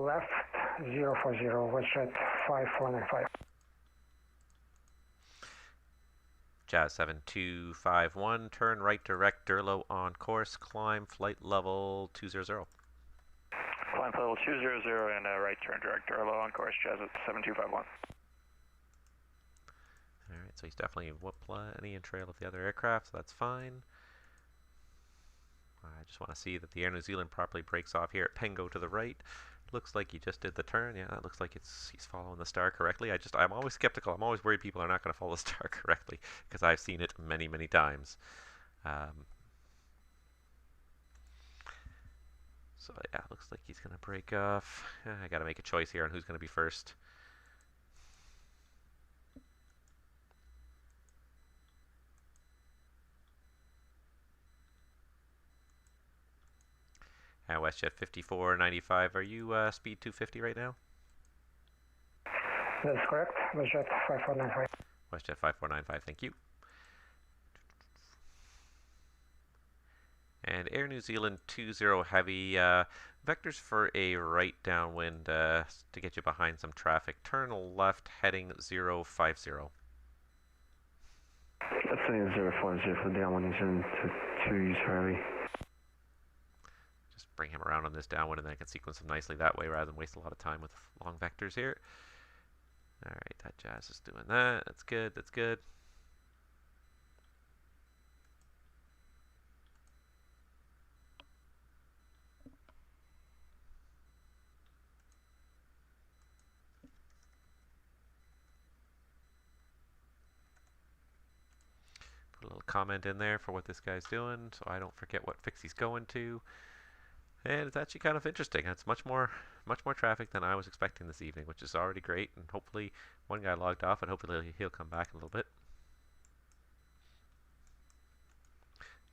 Left 040, WestJet 5495. Jazz 7251, turn right direct Durlo on course, climb flight level 200. Climb level 200 and right turn direct Durlo on course, Jazz at 7251. Alright, so he's definitely plenty in trail of the other aircraft, so that's fine. I just want to see that the Air New Zealand properly breaks off here at Pengo to the right. Looks like he just did the turn. Yeah, it looks like he's following the star correctly. I'm always skeptical. I'm always worried people are not going to follow the star correctly because I've seen it many, many times. So yeah, looks like he's going to break off. I got to make a choice here on who's going to be first. WestJet 5495, are you speed 250 right now? That's correct. WestJet 5495. WestJet 5495, thank you. And Air New Zealand 20 heavy, vectors for a right downwind to get you behind some traffic. Turn left heading 050. That's saying 050 for the downwind, New Zealand to 20 heavy. Just bring him around on this downwind and then I can sequence him nicely that way rather than waste a lot of time with long vectors here. Alright, that Jazz is doing that. That's good, that's good. Put a little comment in there for what this guy's doing so I don't forget what fix he's going to. And it's actually kind of interesting. It's much more traffic than I was expecting this evening, which is already great. And hopefully one guy logged off, and hopefully he'll come back in a little bit.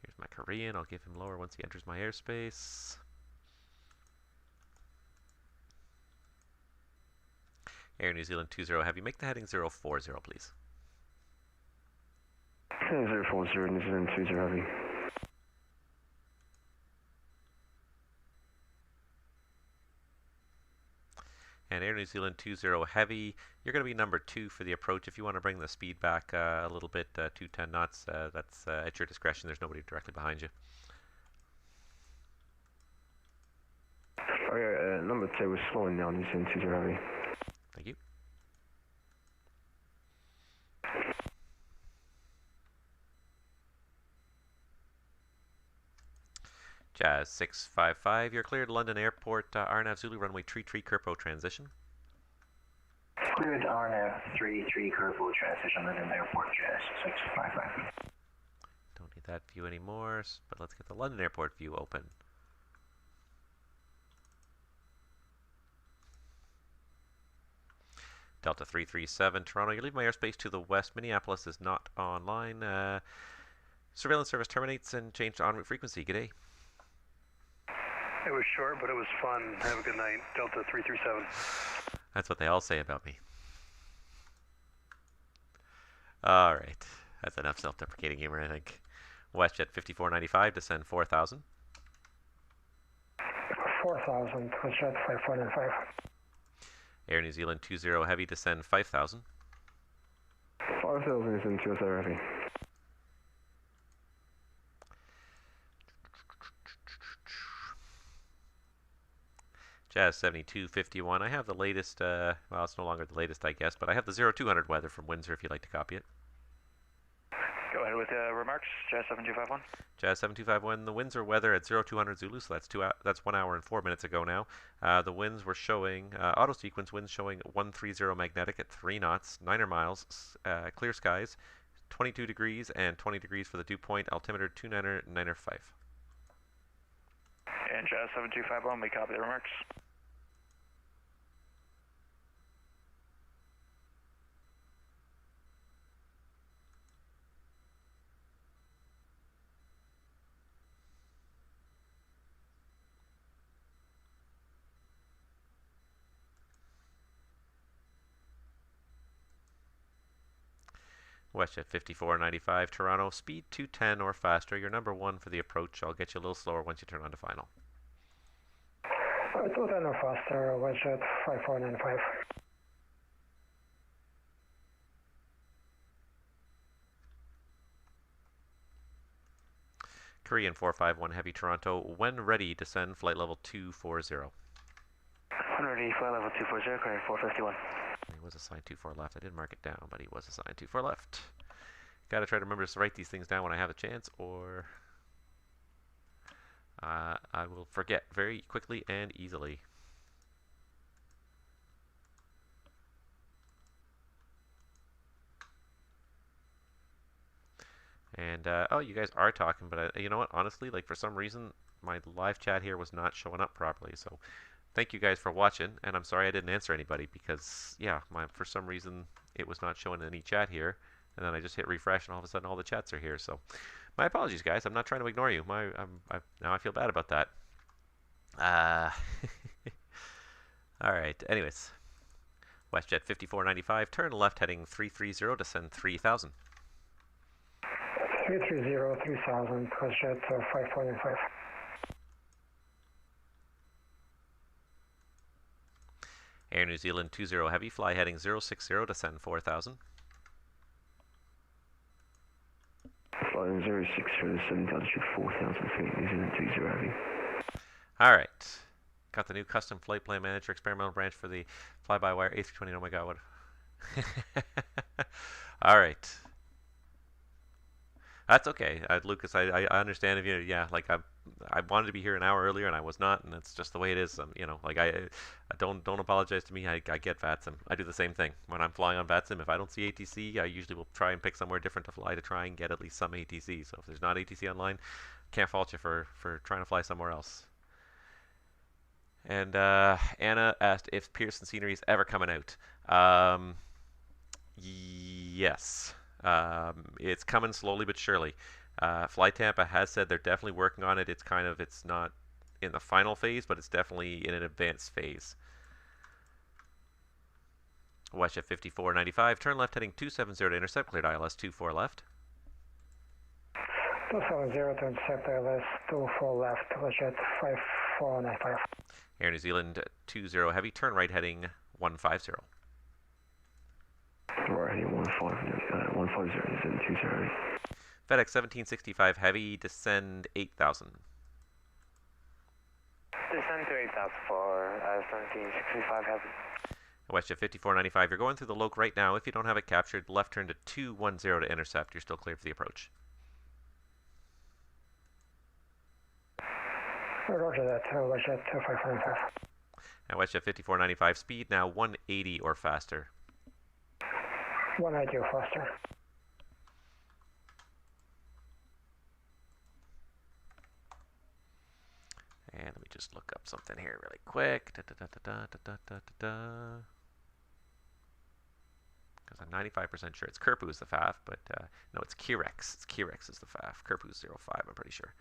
Here's my Korean. I'll give him lower once he enters my airspace. Air New Zealand 20 heavy. Make the heading 040, please. 040, New Zealand 20 heavy. And Air New Zealand 20 heavy, you're going to be number 2 for the approach. If you want to bring the speed back a little bit, 210 knots, that's at your discretion. There's nobody directly behind you. Okay, number 2 is slowing down, New Zealand 20 heavy. Thank you. Jazz 655, you're cleared London Airport, RNAV Zulu runway 33 Kerpo transition. Cleared RNAV 33 Kerpo transition, London Airport, Jazz 655. Don't need that view anymore, but let's get the London Airport view open. Delta 337, Toronto, you leave my airspace to the west. Minneapolis is not online. Surveillance service terminates and change to en route frequency. G'day. It was short, but it was fun. Have a good night. Delta 337. That's what they all say about me. Alright. That's enough self-deprecating humor, I think. WestJet 5495, descend 4,000. 4,000, WestJet 5495. Air New Zealand 20 heavy, descend 5,000. 5,000 is in 20 heavy. Jazz 7251. I have the latest, well, it's no longer the latest, I guess, but I have the 0200 weather from Windsor if you'd like to copy it. Go ahead with remarks, Jazz 7251. Jazz 7251, the winds are weather at 0200 Zulu, so that's 1 hour and 4 minutes ago now. The winds were showing, auto sequence winds showing 130 magnetic at 3 knots, 9 miles, clear skies, 22 degrees and 20 degrees for the dew point, altimeter 299.5. And Jazz 7251, we copy the remarks. WestJet 5495, Toronto, speed 210 or faster. You're number 1 for the approach. I'll get you a little slower once you turn on to final. 210 or faster, WestJet 5495. Korean 451 heavy, Toronto, when ready, descend flight level 240. When ready, flight level 240, Korean 451. He was assigned 24 left. I didn't mark it down, but he was assigned 24 left. Gotta try to remember to write these things down when I have a chance, or I will forget very quickly and easily. And, oh, you guys are talking, but you know what? Honestly, like, for some reason, my live chat here was not showing up properly, so thank you guys for watching, and I'm sorry I didn't answer anybody because, yeah, for some reason it was not showing any chat here, and then I just hit refresh and all of a sudden all the chats are here. So my apologies, guys. I'm not trying to ignore you. Now I feel bad about that. All right. Anyways, WestJet 5495, turn left heading 330, descend 3000. 330, 3000, WestJet 5495. Air New Zealand 20 heavy, fly heading 060, descend 4000. Flying 060, descend altitude 4000 feet, New Zealand 20 heavy. All right. Got the new custom flight plan manager experimental branch for the fly-by-wire A320. Oh my god, what? All right. That's okay, Lucas. I understand if you, yeah, like I wanted to be here an hour earlier and I was not, and it's just the way it is. You know, like I don't apologize to me. I get VATSIM. I do the same thing when I'm flying on VATSIM. If I don't see ATC, I usually will try and pick somewhere different to fly to try and get at least some ATC. So if there's not ATC online, can't fault you for trying to fly somewhere else. And Anna asked if Pearson Scenery is ever coming out. Yes. It's coming slowly but surely. Fly Tampa has said they're definitely working on it. It's not in the final phase, but it's definitely in an advanced phase. WestJet 5495, turn left heading 270 to intercept, cleared ILS 24 left. 270 to intercept ILS 24 left, WestJet 5495. Air New Zealand 20 heavy, turn right heading 150. Right heading 150, descend 20 heavy. FedEx 1765 heavy, descend 8000. Descend to 8000 for 1765 heavy. WestJet 5495, you're going through the Loke right now. If you don't have it captured, left turn to 210 to intercept. You're still clear for the approach. Roger that, WestJet 5595. And WestJet 5495, speed now 180 or faster. 180 or faster. And let me just look up something here really quick. Because I'm 95% sure it's Kerpu is the FAF, but no, it's Kirex. It's Kirex is the FAF. Kerpu is 05, I'm pretty sure.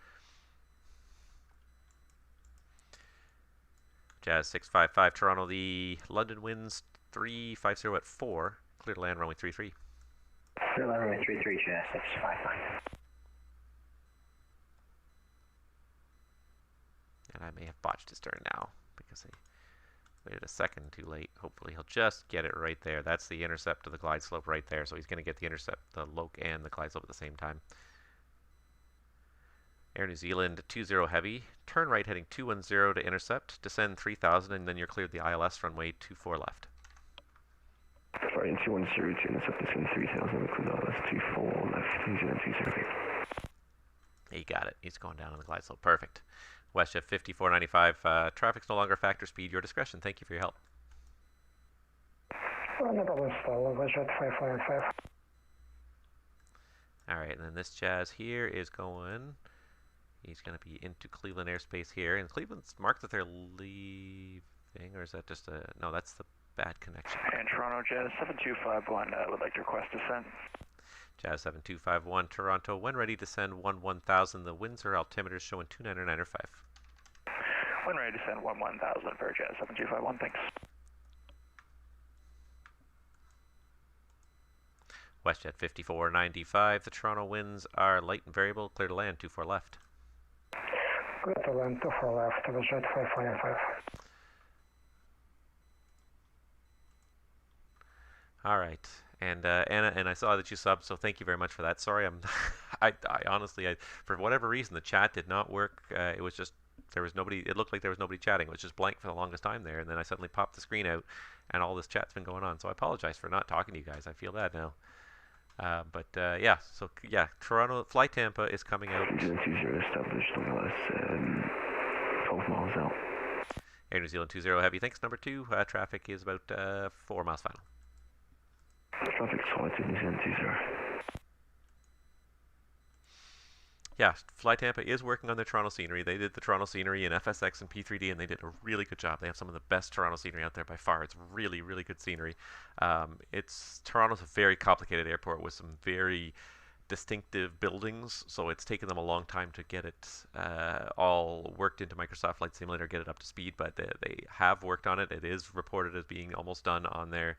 Jazz 655 Toronto, the London winds 350 at 4. Clear to land runway 33. Clear land runway 33, Jazz 655. And I may have botched his turn now because I waited a second too late. Hopefully he'll just get it right there. That's the intercept of the glide slope right there. So he's going to get the intercept, the Loke and the glide slope at the same time. Air New Zealand 20 heavy, turn right heading 210 to intercept, descend 3000, and then you're cleared the ILS runway 24 left. Right, 210 to intercept, descend 3000, cleared ILS 24 left, New Zealand 20. He got it. He's going down on the glide slope. Perfect. WestJet 5495, traffic's no longer factor speed, your discretion. Thank you for your help. No problem, stall, WestJet 5495. Alright, and then this Jazz here is going... He's going to be into Cleveland airspace here. And Cleveland's marked that they're leaving, or is that just a... No, that's the bad connection. And Toronto Jazz 7251 would like to request descent. Jazz 7251, Toronto, when ready, descend 1000. The winds or altimeters showing 299.5. When ready, descend 1000 for Jazz 7251, thanks. WestJet 5495, the Toronto winds are light and variable, clear to land 24 left. Clear to land 24 left, WestJet 5495. All right, and Anna, and I saw that you subbed, so thank you very much for that. Sorry, I honestly, for whatever reason, the chat did not work. It was just, there was nobody, it looked like there was nobody chatting. It was just blank for the longest time there, and then I suddenly popped the screen out, and all this chat's been going on. So I apologize for not talking to you guys. I feel bad now. Yeah, so yeah, Toronto, Fly Tampa is coming out. 20 established on ILS 12 miles out. Air New Zealand 20 heavy, thanks, number 2. Traffic is about 4 miles final. Traffic sighted, New Zealand 20. Yeah, Fly Tampa is working on their Toronto scenery. They did the Toronto scenery in FSX and P3D, and they did a really good job. They have some of the best Toronto scenery out there by far. It's really, really good scenery. Toronto's a very complicated airport with some very distinctive buildings, so it's taken them a long time to get it all worked into Microsoft Flight Simulator, get it up to speed, but they have worked on it. It is reported as being almost done on their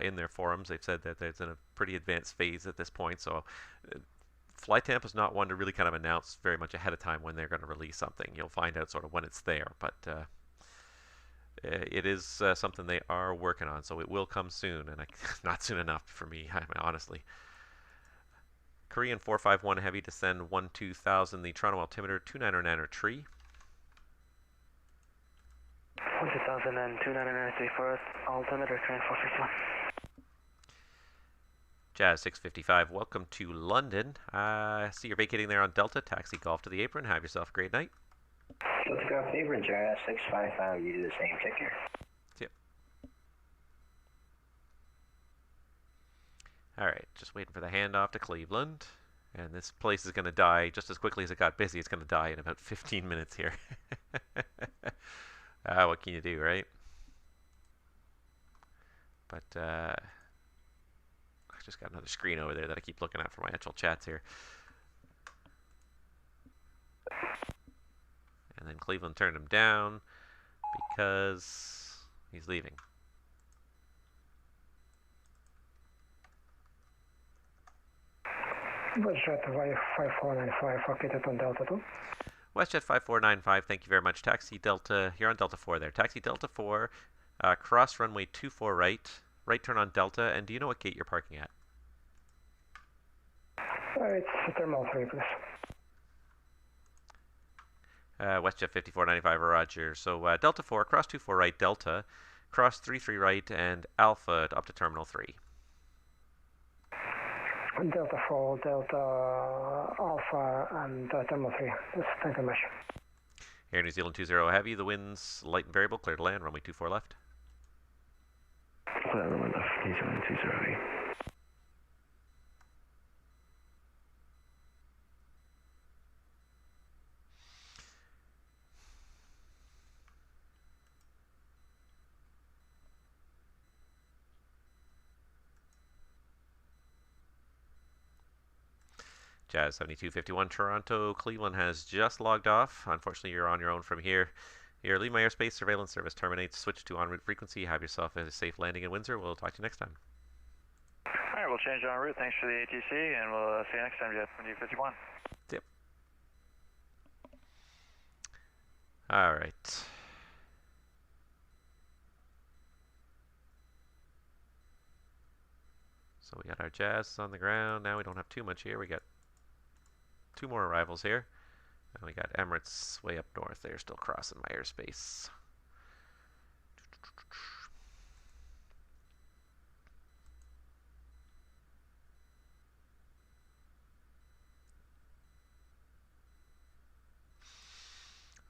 in their forums. They've said that it's in a pretty advanced phase at this point, so FlyTampa is not one to really kind of announce very much ahead of time when they're going to release something. You'll find out sort of when it's there, but it is something they are working on, so it will come soon, and not soon enough for me, I mean, honestly. Korean 451 Heavy, descend 12,000, the Toronto altimeter 299er tree. 20,000 and 299 for altimeter train 451. Jazz 655, welcome to London. See you're vacating there on Delta, taxi Golf to the apron. Have yourself a great night. Let's go apron, Jazz 655, you do the same, take care. Yep. Alright, just waiting for the handoff to Cleveland. And this place is going to die just as quickly as it got busy. It's going to die in about 15 minutes here. What can you do, right? But, I just got another screen over there that I keep looking at for my actual chats here. And then Cleveland turned him down because he's leaving. WestJet 5495 located on Delta 2. WestJet 5495, thank you very much. Taxi Delta, you're on Delta 4 there. Taxi Delta 4, cross runway 24 right, right turn on Delta, and do you know what gate you're parking at? It's Terminal 3, please. WestJet 5495, roger. So Delta 4, cross 24 right, Delta, cross 33 right, and Alpha up to Terminal 3. Delta 4, Delta Alpha, and Terminal 3. Thank you very much. Air New Zealand 20 Heavy, the winds light and variable, clear to land, runway 24 left. Clear runway left, New Zealand 20 Heavy. Jazz 7251 Toronto, Cleveland has just logged off. Unfortunately, you're on your own from here. Your Leave My Airspace surveillance service terminates. Switch to en route frequency. Have yourself a safe landing in Windsor. We'll talk to you next time. Alright, we'll change en route. Thanks for the ATC, and we'll see you next time, Jet 51. Yep. Alright. So we got our Jazz on the ground. Now we don't have too much here. We got 2 more arrivals here. And we got Emirates way up north. They're still crossing my airspace.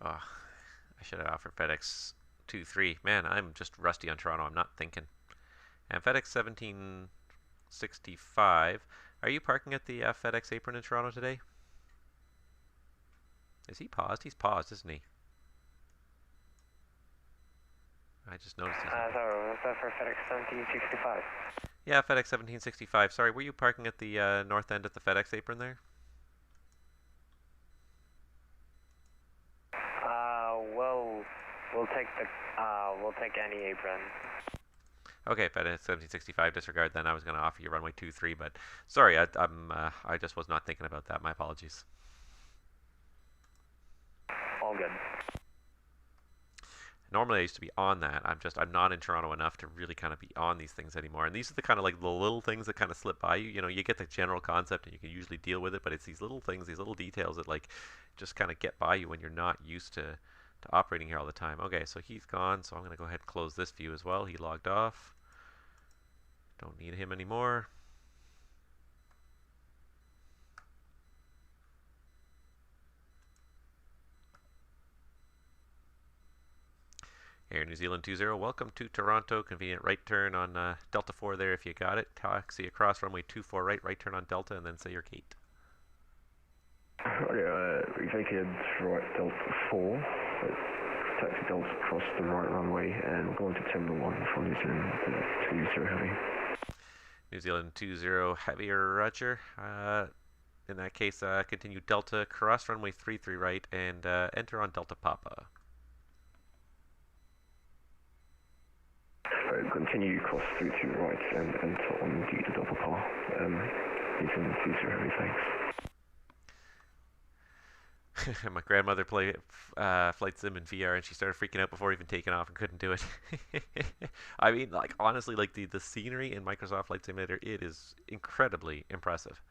Oh, I should have offered FedEx 2-3. Man, I'm just rusty on Toronto. I'm not thinking. And FedEx 1765. Are you parking at the FedEx apron in Toronto today? Is he paused? He's paused, isn't he? I just noticed he's... Sorry, was that for FedEx 1765? Yeah, FedEx 1765. Sorry, were you parking at the north end at the FedEx apron there? Well, we'll take any apron. Okay, FedEx 1765, disregard then. I was going to offer you runway 23, but sorry, I just was not thinking about that. My apologies. All good. Normally I used to be on that. I'm not in Toronto enough to really kind of be on these things anymore. And these are the kind of like the little things that kind of slip by you. You know, you get the general concept and you can usually deal with it, but it's these little things, these little details that like just kind of get by you when you're not used to operating here all the time. Okay, so he's gone, so I'm going to go ahead and close this view as well. He logged off. Don't need him anymore. Air New Zealand 20, welcome to Toronto. Convenient right turn on Delta 4 there if you got it. Taxi across runway 24 right, right turn on Delta, and then say your gate. We vacated right Delta 4. Taxi Delta across the right runway and going to Terminal 1 for New Zealand 20 Heavy. New Zealand 20 heavy Roger. In that case, continue Delta, cross runway 33 right, and enter on Delta Papa. Continue cross 32 right and enter on Delta Papa. New Zealand 20 heavy, thanks. My grandmother played Flight Sim in VR, and she started freaking out before even taking off and couldn't do it. I mean, like, honestly, like the scenery in Microsoft Flight Simulator, it is incredibly impressive.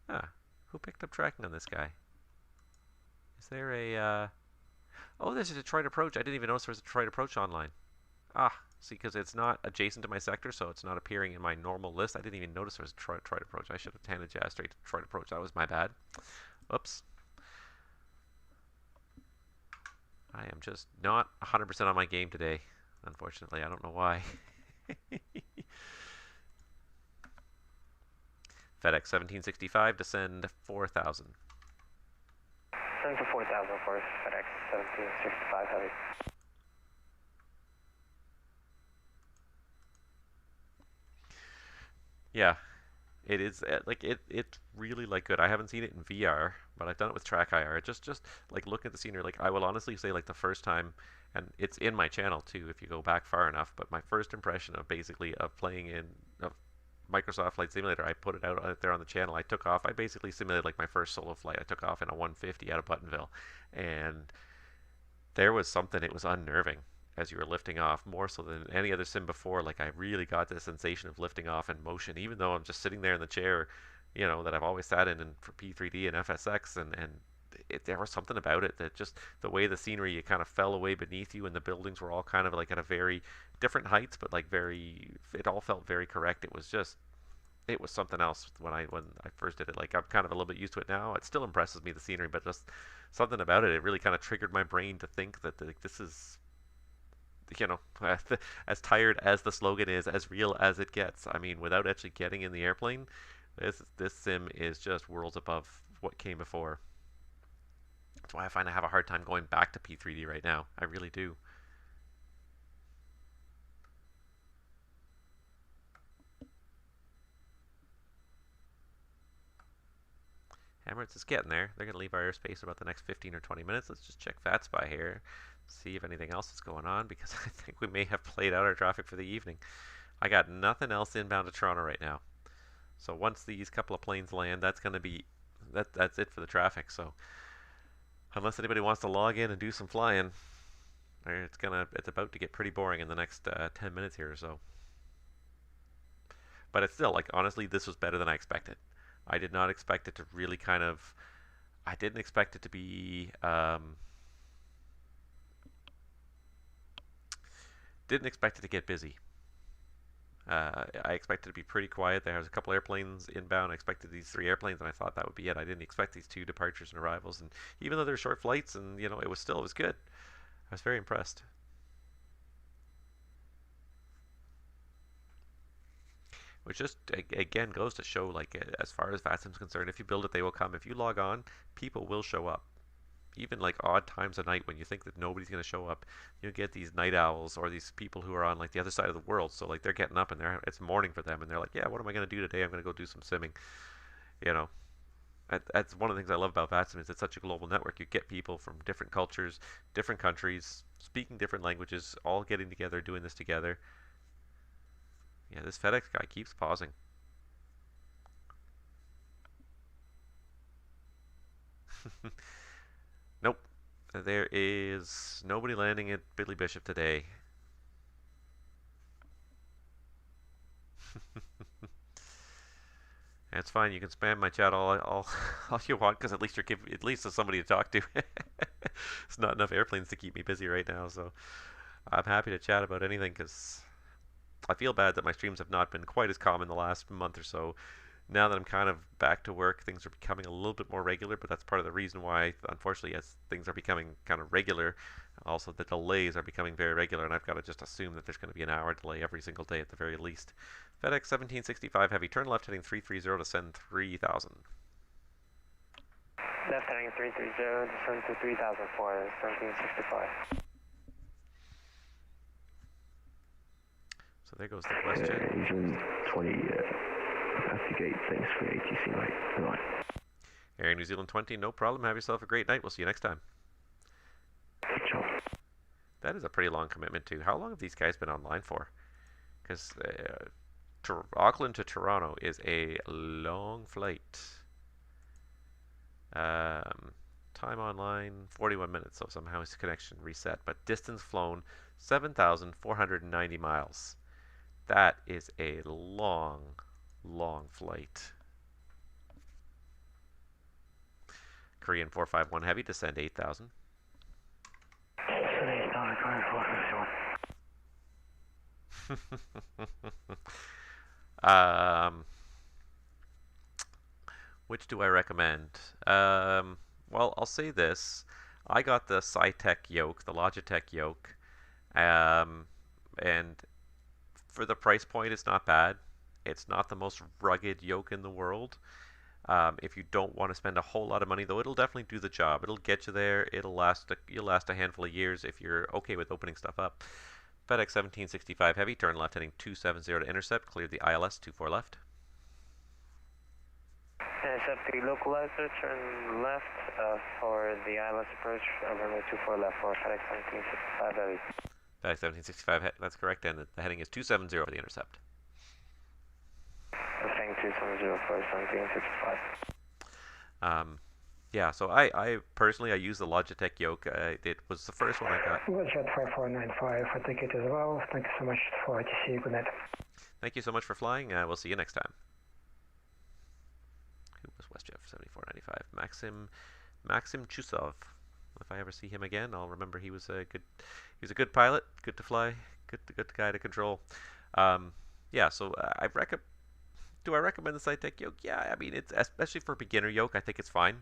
Ah, who picked up tracking on this guy? Is there a, oh, there's a Detroit approach. I didn't even notice there was a Detroit approach online. Ah, see, because it's not adjacent to my sector, so it's not appearing in my normal list. I didn't even notice there was a Detroit approach. I should have handed Jazz straight to Detroit approach. That was my bad. Oops. I am just not 100% on my game today, unfortunately. I don't know why. FedEx 1765, descend 4,000. Send to 4,000 for FedEx 1765 heavy. Yeah, it is like it's really like good. I haven't seen it in VR, but I've done it with Track IR. Just like looking at the scenery, like I will honestly say like the first time, and it's in my channel too if you go back far enough, but my first impression of basically of playing in Microsoft Flight Simulator, I put it out there on the channel. I took off. I basically simulated like my first solo flight. I took off in a 150 out of Buttonville, and there was something. It was unnerving as you were lifting off, more so than any other sim before. Like I really got the sensation of lifting off in motion, even though I'm just sitting there in the chair, you know, that I've always sat in for P3D and FSX, and there was something about it that just the way the scenery, it kind of fell away beneath you, and the buildings were all kind of like at a very different heights, but like it all felt very correct. It was something else when I first did it. Like I'm kind of a little bit used to it now. It still impresses me, the scenery, but just something about it. It really kind of triggered my brain to think that this is, you know, as tired as the slogan is, as real as it gets. I mean, without actually getting in the airplane, this sim is just worlds above what came before. That's why I find I have a hard time going back to P3D right now. I really do. Emirates is getting there. They're going to leave our airspace about the next 15 or 20 minutes. Let's just check VATSIM here, see if anything else is going on, because I think we may have played out our traffic for the evening. I got nothing else inbound to Toronto right now. So once these couple of planes land, that's going to be, that's it for the traffic. So unless anybody wants to log in and do some flying, it's about to get pretty boring in the next 10 minutes here or so. But it's still, like, honestly, this was better than I expected. I did not expect it to really kind of, I didn't expect it to be, didn't expect it to get busy. I expected it to be pretty quiet. There was a couple airplanes inbound. I expected these 3 airplanes, and I thought that would be it. I didn't expect these 2 departures and arrivals. And even though they're short flights, and you know, it was good. I was very impressed. Which just again goes to show, like, as far as VATSIM's concerned, if you build it, they will come. If you log on, people will show up. Even like odd times of night when you think that nobody's going to show up, you get these night owls or these people who are on like the other side of the world. So like they're getting up and it's morning for them, and they're like, yeah, what am I going to do today? I'm going to go do some simming. You know, that's one of the things I love about VATSIM, is it's such a global network. You get people from different cultures, different countries, speaking different languages, all getting together, doing this together. Yeah, this FedEx guy keeps pausing. Nope. There is nobody landing at Billy Bishop today. That's fine. You can spam my chat all you want, because at least at least there's somebody to talk to. It's not enough airplanes to keep me busy right now, so I'm happy to chat about anything, because I feel bad that my streams have not been quite as common the last month or so. Now that I'm kind of back to work, things are becoming a little bit more regular, but that's part of the reason why, unfortunately, as things are becoming kind of regular, also the delays are becoming very regular, and I've got to just assume that there's going to be an hour delay every single day at the very least. FedEx 1765 heavy, turn left heading 330 to send 3000. Left heading 330, descend to 3000 for 1765. So there goes the question. New Zealand 20, investigate, thanks for ATC, mate. Good night. Air New Zealand 20, no problem. Have yourself a great night. We'll see you next time. Good job. That is a pretty long commitment too. How long have these guys been online for? Because Auckland to Toronto is a long flight. Time online 41 minutes, so somehow his connection reset. But distance flown 7,490 miles. That is a long, long flight. Korean 451 heavy, descend 8,000. Which do I recommend? Well, I'll say this. I got the Sci-Tech yoke, the Logitech yoke, and for the price point, it's not bad. It's not the most rugged yoke in the world. If you don't want to spend a whole lot of money, though, it'll definitely do the job. It'll get you there. You'll last a handful of years if you're okay with opening stuff up. FedEx 1765 heavy, turn left heading 270 to intercept. Clear the ILS 24 left. Intercept the localizer, turn left for the ILS approach, runway 24 left for FedEx 1765 heavy. FedEx 1765, that's correct, and the heading is 270 for the intercept. Heading 270 for 1765. Yeah, so I personally, I use the Logitech yoke. It was the first one I got. Jet 5495 for ticket as well. Thank you so much for ATC. Good night. Thank you so much for flying. We'll see you next time. Who was WestJet for 7495? Maxim Chusov. If I ever see him again, I'll remember he was a good pilot, good to fly, good guy to control. Yeah, so do I recommend the Sci-Tech yoke? Yeah, I mean, it's especially for beginner yoke, I think it's fine.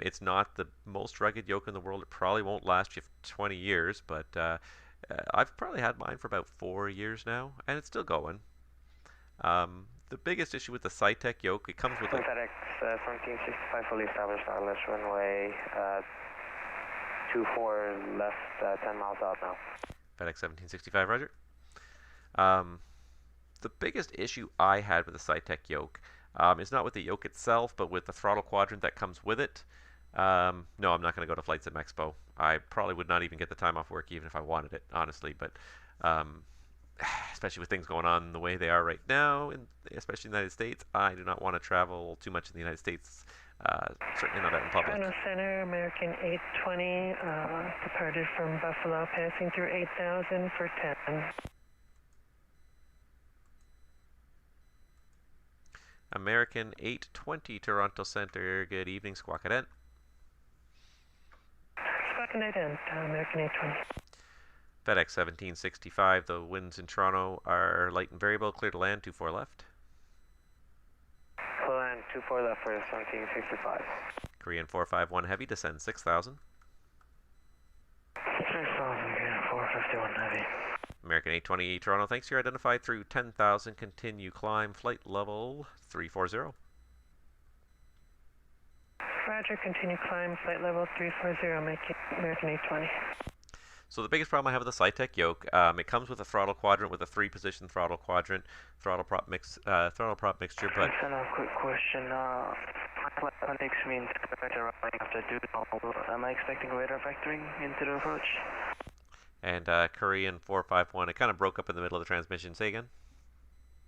It's not the most rugged yoke in the world. It probably won't last you 20 years, but I've probably had mine for about 4 years now, and it's still going. The biggest issue with the Sci-Tech yoke, it comes with a FedEx 1765 fully established ILS runway 24 left, 10 miles out now. FedEx 1765, roger. The biggest issue I had with the Sci-Tech yoke is not with the yoke itself, but with the throttle quadrant that comes with it. No, I'm not going to go to Flight Sim Expo. I probably would not even get the time off work even if I wanted it, honestly. But especially with things going on the way they are right now, especially in the United States, I do not want to travel too much in the United States. Certainly not out in public. Toronto Center, American 820, departed from Buffalo, passing through 8,000 for 10. American 820, Toronto Center. Good evening, Squawk Cadet. Squawk Cadet, American 820. FedEx 1765, the winds in Toronto are light and variable. Clear to land, 24 left. Clear land, 24 left for 1765. Korean 451 heavy, descend 6,000. 6,000, Korean 451 heavy. American 820 Toronto, thanks. You're identified through 10,000. Continue climb, flight level 340. Roger, continue climb, flight level 340, American 820. So the biggest problem I have with the Sci-Tech yoke, it comes with a throttle quadrant, with a 3-position throttle quadrant, throttle prop mixture. But A quick question. Flight context means radar after Doodle. Am I expecting radar factoring into the approach? And Korean 451, it kind of broke up in the middle of the transmission. Say again.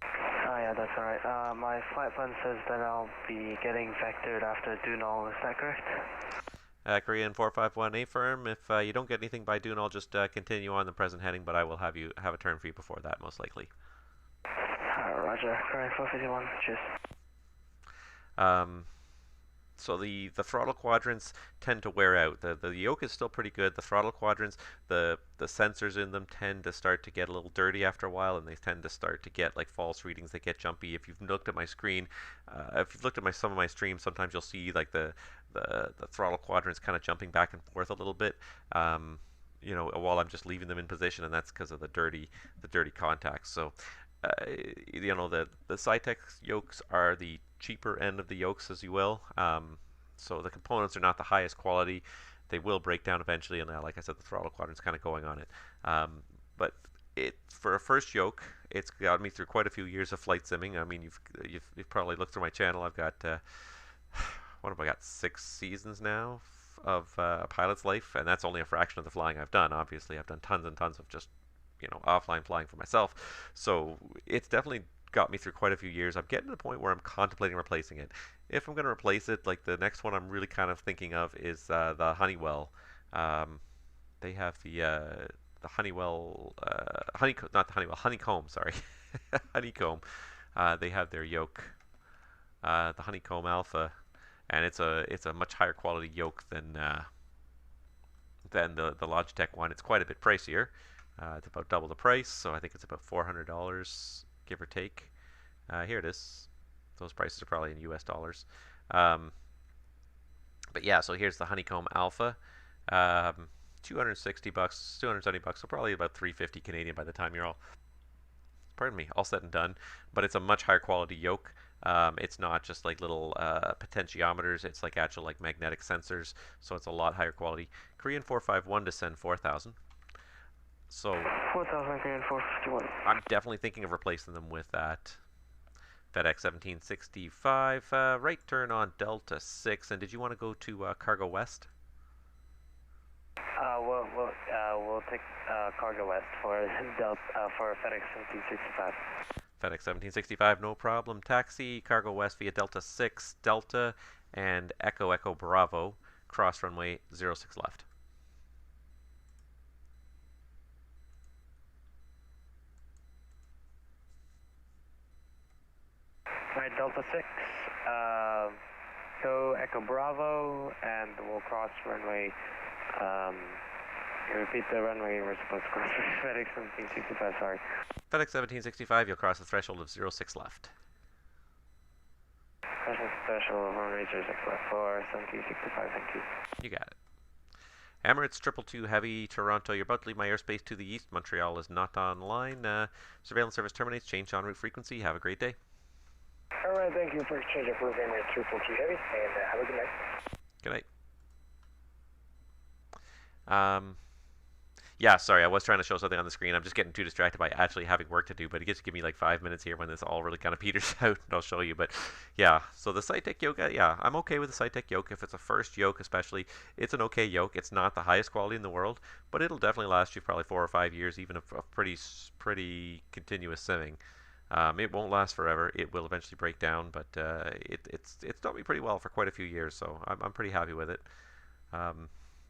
Oh yeah, that's alright. My flight plan says that I'll be getting vectored after Dunol, is that correct? Korean 451 A-firm, if you don't get anything by Dune, I'll just continue on the present heading, but I will have a turn for you before that, most likely. Roger, Korean 451, cheers. So the throttle quadrants tend to wear out. The yoke is still pretty good. The throttle quadrants, the sensors in them tend to start to get a little dirty after a while, and they tend to start to get like false readings. They get jumpy. If you've looked at my screen, if you've looked at some of my streams, sometimes you'll see like the throttle quadrants kind of jumping back and forth a little bit. You know, while I'm just leaving them in position, and that's because of the dirty contacts. So. You know, the Sci-Tech yokes are the cheaper end of the yokes, as you will. So the components are not the highest quality. They will break down eventually, and like I said, the throttle quadrant's kind of going on it. But for a first yoke, it's got me through quite a few years of flight simming. I mean, you've probably looked through my channel. I've got what have I got? 6 seasons now of a pilot's life, and that's only a fraction of the flying I've done. Obviously, I've done tons and tons of just offline flying for myself. So it's definitely got me through quite a few years. I'm getting to the point where I'm contemplating replacing it. If I'm going to replace it, like the next one I'm really kind of thinking of is the Honeywell. They have the Honeywell, not the Honeywell, Honeycomb, sorry. Honeycomb. They have their yoke, the Honeycomb Alpha, and it's a much higher quality yoke than the Logitech one. It's quite a bit pricier. It's about double the price, so I think it's about $400, give or take. Here it is. Those prices are probably in US dollars. But yeah, so here's the Honeycomb Alpha. 260 bucks, 270 bucks, so probably about 350 Canadian by the time you're all said and done. But it's a much higher quality yoke. It's not just like little potentiometers, it's like actual like magnetic sensors, so it's a lot higher quality. Korean 451 to send 4,000. So 4,000 Korean 451. I'm definitely thinking of replacing them with that FedEx 1765. Right turn on Delta 6, and did you want to go to Cargo West? We'll take Cargo West for for FedEx 1765. FedEx 1765, no problem. Taxi Cargo West via Delta 6, Delta and Echo Echo Bravo, cross runway 06 left. Alright, Delta 6, go Echo Bravo, and we'll cross runway, repeat the runway we're supposed to cross for FedEx 1765, sorry. FedEx 1765, you'll cross the threshold of 06 left. Threshold of runway 06 left for 1765, thank you. You got it. Emirates 222 Heavy, Toronto, you're about to leave my airspace to the east. Montreal is not online. Surveillance service terminates, change en route frequency. Have a great day. Alright, thank you for exchange of route Emirates 222 Heavy, and have a good night. Good night. Yeah, sorry, I was trying to show something on the screen. I'm just getting too distracted by actually having work to do, but it gets to give me like 5 minutes here when this all really kind of peters out, and I'll show you. But yeah, so the Cytec yoke, yeah, I'm okay with the Cytec yoke. If it's a first yoke especially, it's an okay yoke. It's not the highest quality in the world, but it'll definitely last you probably 4 or 5 years, even of pretty continuous simming. It won't last forever. It will eventually break down, but it's done me pretty well for quite a few years, so I'm pretty happy with it.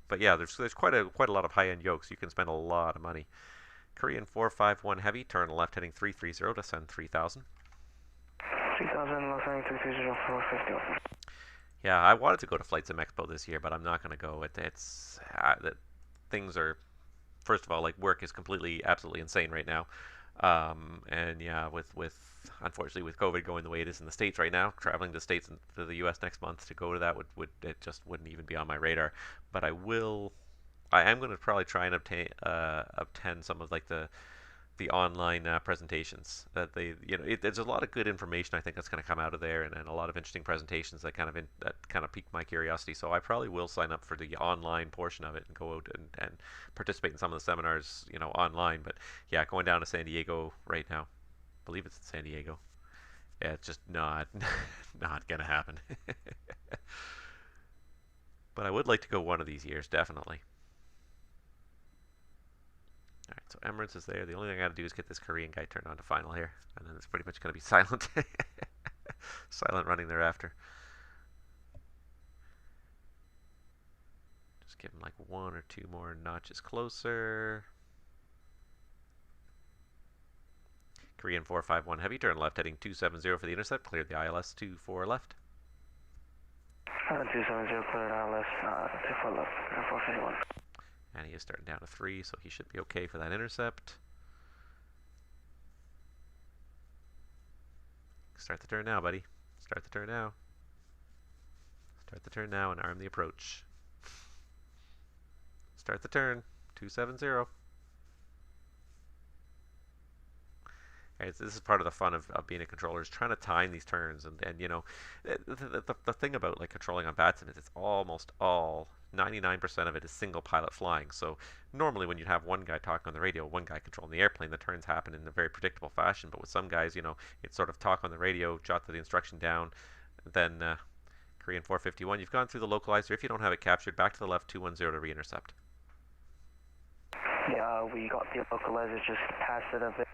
But yeah, there's quite a lot of high-end yokes. You can spend a lot of money. Korean 451 Heavy, turn left heading 330 to send 3,000. 3,000, left heading 330, 450. Yeah, I wanted to go to Flight Sim Expo this year, but I'm not going to go. Things are, first of all, like work is absolutely insane right now. And yeah, unfortunately with COVID going the way it is in the States right now, traveling to the States and to the US next month to go to that it just wouldn't even be on my radar. But I am going to probably try and obtain some of like the online presentations that there's a lot of good information I think that's going to come out of there, and a lot of interesting presentations that kind of piqued my curiosity. So I probably will sign up for the online portion of it and go out and participate in some of the seminars online. But yeah, going down to San Diego right now, I believe it's in San Diego. Yeah, it's just not gonna happen. But I would like to go one of these years, definitely. Alright, so Emirates is there. The only thing I gotta do is get this Korean guy turned on to final here, and then it's pretty much gonna be silent. Silent running thereafter. Just give him like 1 or 2 more notches closer. Korean 451 Heavy, turn left heading 270 for the intercept. Cleared the ILS 24 left. 270, cleared ILS 24 left, 451. And he is starting down to 3, so he should be okay for that intercept. Start the turn now, buddy. Start the turn now. Start the turn now and arm the approach. Start the turn. 270. Right? This is part of the fun of being a controller, is trying to time these turns. And you know, the thing about like controlling on VATSIM is it's almost all 99% of it is single pilot flying. So normally when you'd have one guy talking on the radio, one guy controlling the airplane, the turns happen in a very predictable fashion. But with some guys, you know, it's sort of talk on the radio, jot the instruction down, then Korean 451, you've gone through the localizer. If you don't have it captured, back to the left 210 to re-intercept. Yeah, we got the localizer just past it a bit.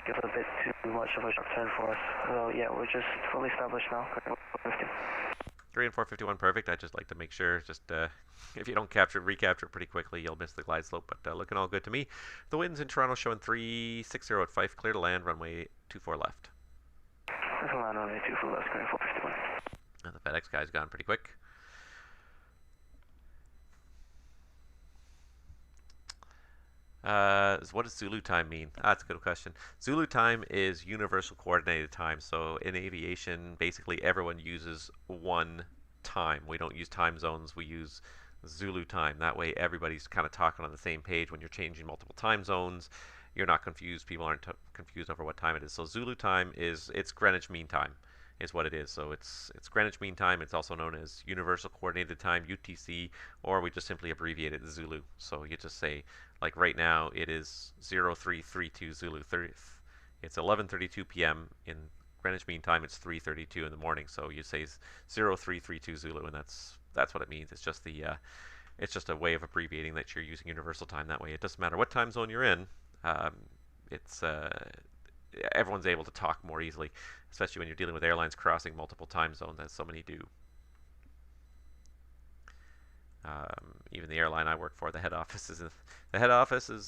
It was a bit too much of a sharp turn for us. So yeah, we're just fully established now. Korean 451, perfect. I just like to make sure, just if you don't capture, recapture it pretty quickly, you'll miss the glide slope. But looking all good to me. The winds in Toronto showing 360 at Fife, clear to land, runway 24 left. Clear to land, runway 24 left, Korean 451. And the FedEx guy's gone pretty quick. What does Zulu time mean? That's a good question. Zulu time is universal coordinated time. So in aviation, basically everyone uses one time. We don't use time zones. We use Zulu time. That way everybody's kind of talking on the same page. When you're changing multiple time zones, you're not confused. People aren't confused over what time it is. So Zulu time it's Greenwich Mean Time is what it is. So it's Greenwich Mean Time. It's also known as Universal Coordinated Time, UTC, or we just simply abbreviate it Zulu. So you just say, like right now, it is 0332 Zulu. It's 11:32 p.m. in Greenwich Mean Time. It's 3:32 in the morning. So you say 0332 Zulu, and that's what it means. It's just the it's just a way of abbreviating that you're using universal time. That way, it doesn't matter what time zone you're in. Everyone's able to talk more easily, especially when you're dealing with airlines crossing multiple time zones, as so many do. Even the airline I work for, the head office is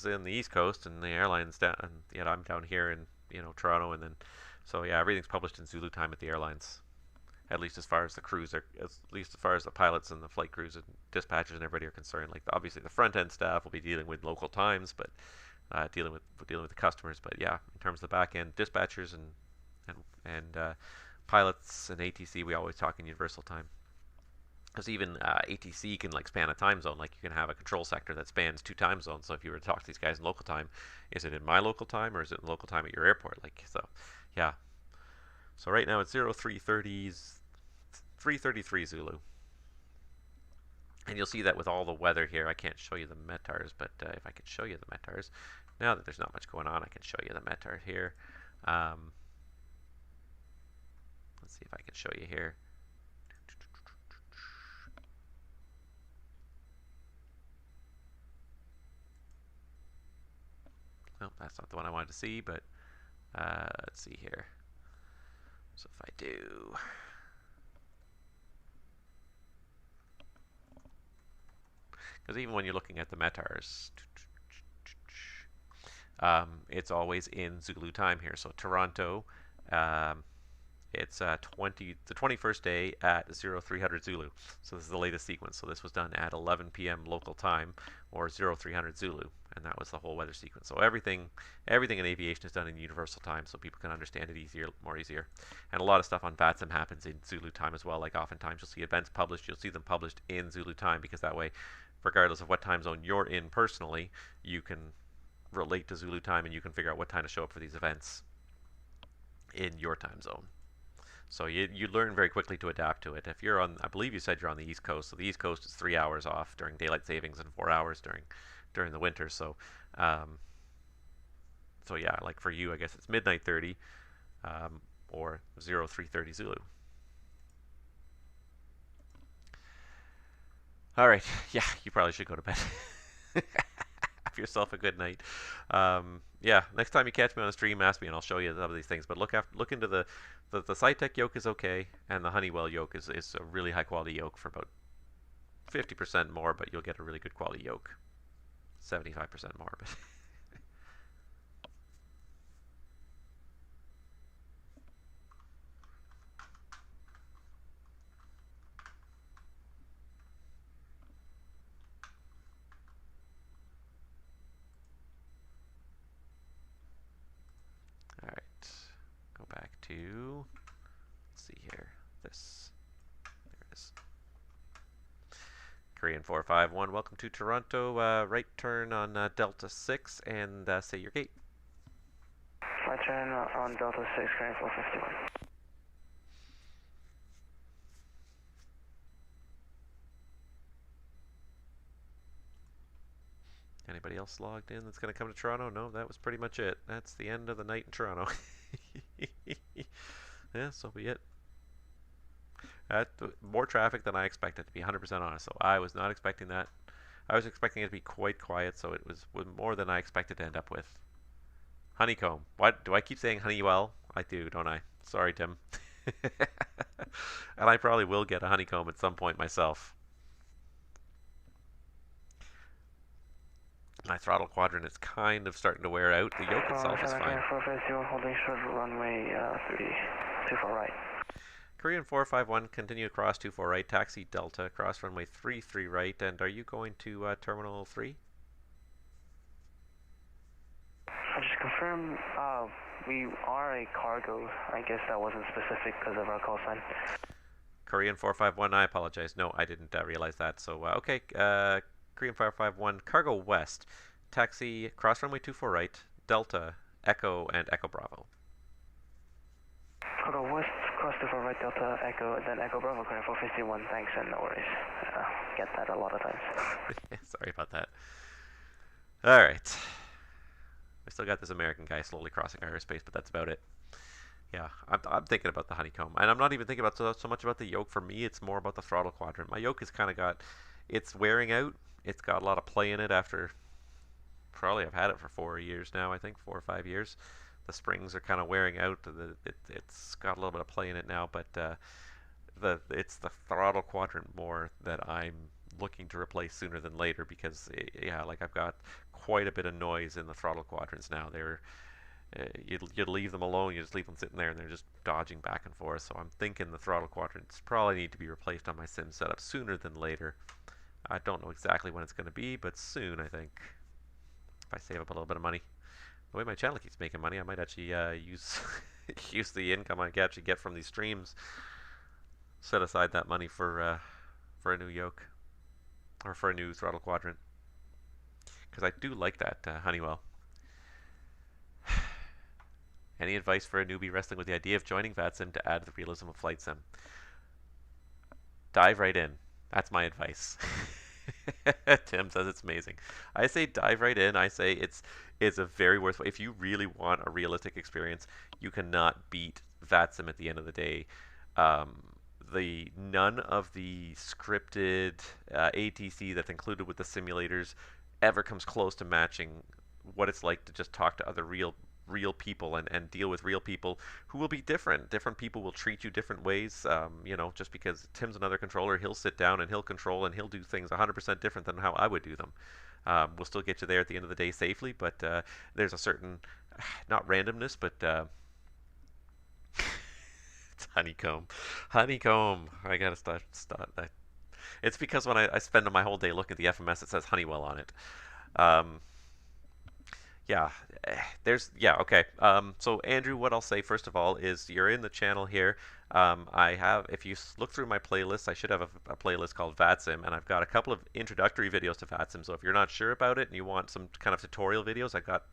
in the East Coast, and the airline's down. And yet I'm down here in Toronto, and then so yeah, everything's published in Zulu time at the airlines, at least as far as the crews are, at least as far as the pilots and the flight crews and dispatchers and everybody are concerned. Like obviously the front end staff will be dealing with local times, but dealing with the customers. But yeah, in terms of the back end dispatchers and pilots and ATC, we always talk in universal time. Because even ATC can like span a time zone. Like you can have a control sector that spans 2 time zones. So if you were to talk to these guys in local time, is it in my local time or is it in local time at your airport? Like so, yeah. So right now it's 333 Zulu. And you'll see that with all the weather here. I can't show you the METARs, but if I could show you the METARs, now that there's not much going on, I can show you the METAR here. Let's see if I can show you here. Well, that's not the one I wanted to see, but let's see here. So if I do... Because even when you're looking at the METARs, it's always in Zulu time here. So Toronto, it's the 21st day at 0300 Zulu. So this is the latest sequence. So this was done at 11 p.m. local time, or 0300 Zulu, and that was the whole weather sequence. So everything in aviation is done in universal time, so people can understand it more easier. And a lot of stuff on VATSIM happens in Zulu time as well. Like oftentimes you'll see events published, you'll see them published in Zulu time, because that way, regardless of what time zone you're in personally, you can relate to Zulu time and you can figure out what time to show up for these events in your time zone. So you learn very quickly to adapt to it. If you're on, I believe you said you're on the East Coast, so the East Coast is 3 hours off during daylight savings and 4 hours during the winter. So so yeah, like for you, I guess it's midnight 30 or 0330 Zulu. All right, yeah, you probably should go to bed. Have yourself a good night. Yeah, next time you catch me on a stream, ask me and I'll show you some of these things. But look into the SciTech yoke is okay, and the Honeywell yoke is a really high quality yoke for about 50% more, but you'll get a really good quality yoke. 75% more. But all right, go back to, let's see here, this, there it is. Korean 451, welcome to Toronto, right turn on Delta 6, and say your gate. Flight turn on Delta 6, current 451. Anybody else logged in that's going to come to Toronto? No, that was pretty much it. That's the end of the night in Toronto. Yeah, so be it. More traffic than I expected, to be 100% honest. So I was not expecting that. I was expecting it to be quite quiet, so it was more than I expected to end up with. Honeycomb. What? Do I keep saying Honeywell? I do, don't I? Sorry, Tim. And I probably will get a honeycomb at some point myself. My throttle quadrant is kind of starting to wear out. The yoke itself is fine. Holding short runway 24 right. Korean 451, continue across 24 right, taxi Delta, cross runway 33 right, and are you going to Terminal 3? I'll just confirm, we are a cargo. I guess that wasn't specific because of our call sign. Korean 451, I apologize. No, I didn't realize that. So, okay, Korean 451, cargo west, taxi, cross runway 24 right, Delta, Echo, and Echo Bravo. Cargo west, cross 24 right, Delta, Echo, and then Echo Bravo, current 451. Thanks, and no worries. Get that a lot of times. Sorry about that. All right. I still got this American guy slowly crossing our airspace, but that's about it. Yeah, I'm thinking about the honeycomb. And I'm not even thinking about so much about the yoke. For me, it's more about the throttle quadrant. My yoke has kind of got, it's wearing out. It's got a lot of play in it after, probably I've had it for 4 years now, I think, 4 or 5 years. The springs are kind of wearing out. It's got a little bit of play in it now, but it's the throttle quadrant more that I'm looking to replace sooner than later because, yeah, like I've got quite a bit of noise in the throttle quadrants now. They're you'd leave them alone, you just leave them sitting there and they're just dodging back and forth. So I'm thinking the throttle quadrants probably need to be replaced on my sim setup sooner than later. I don't know exactly when it's going to be, but soon, I think. If I save up a little bit of money. The way my channel keeps making money, I might actually use use the income I actually get from these streams. Set aside that money for a new yoke. Or for a new throttle quadrant. Because I do like that Honeywell. Any advice for a newbie wrestling with the idea of joining VATSIM to add the realism of flight sim? Dive right in. That's my advice. Tim says it's amazing. I say dive right in. I say it's a very worthwhile. If you really want a realistic experience, you cannot beat VATSIM at the end of the day. None of the scripted ATC that's included with the simulators ever comes close to matching what it's like to just talk to other real people and deal with real people who will be different. Different people will treat you different ways. You know, just because Tim's another controller, he'll sit down and he'll control and he'll do things 100% different than how I would do them. We'll still get you there at the end of the day safely, but there's a certain, not randomness, but it's honeycomb. Honeycomb. I gotta start. It's because when I spend my whole day looking at the FMS, it says Honeywell on it. Yeah, okay. So Andrew, what I'll say first of all is you're in the channel here. If you look through my playlist, I should have a playlist called VATSIM, and I've got a couple of introductory videos to VATSIM. So if you're not sure about it and you want some kind of tutorial videos, I've got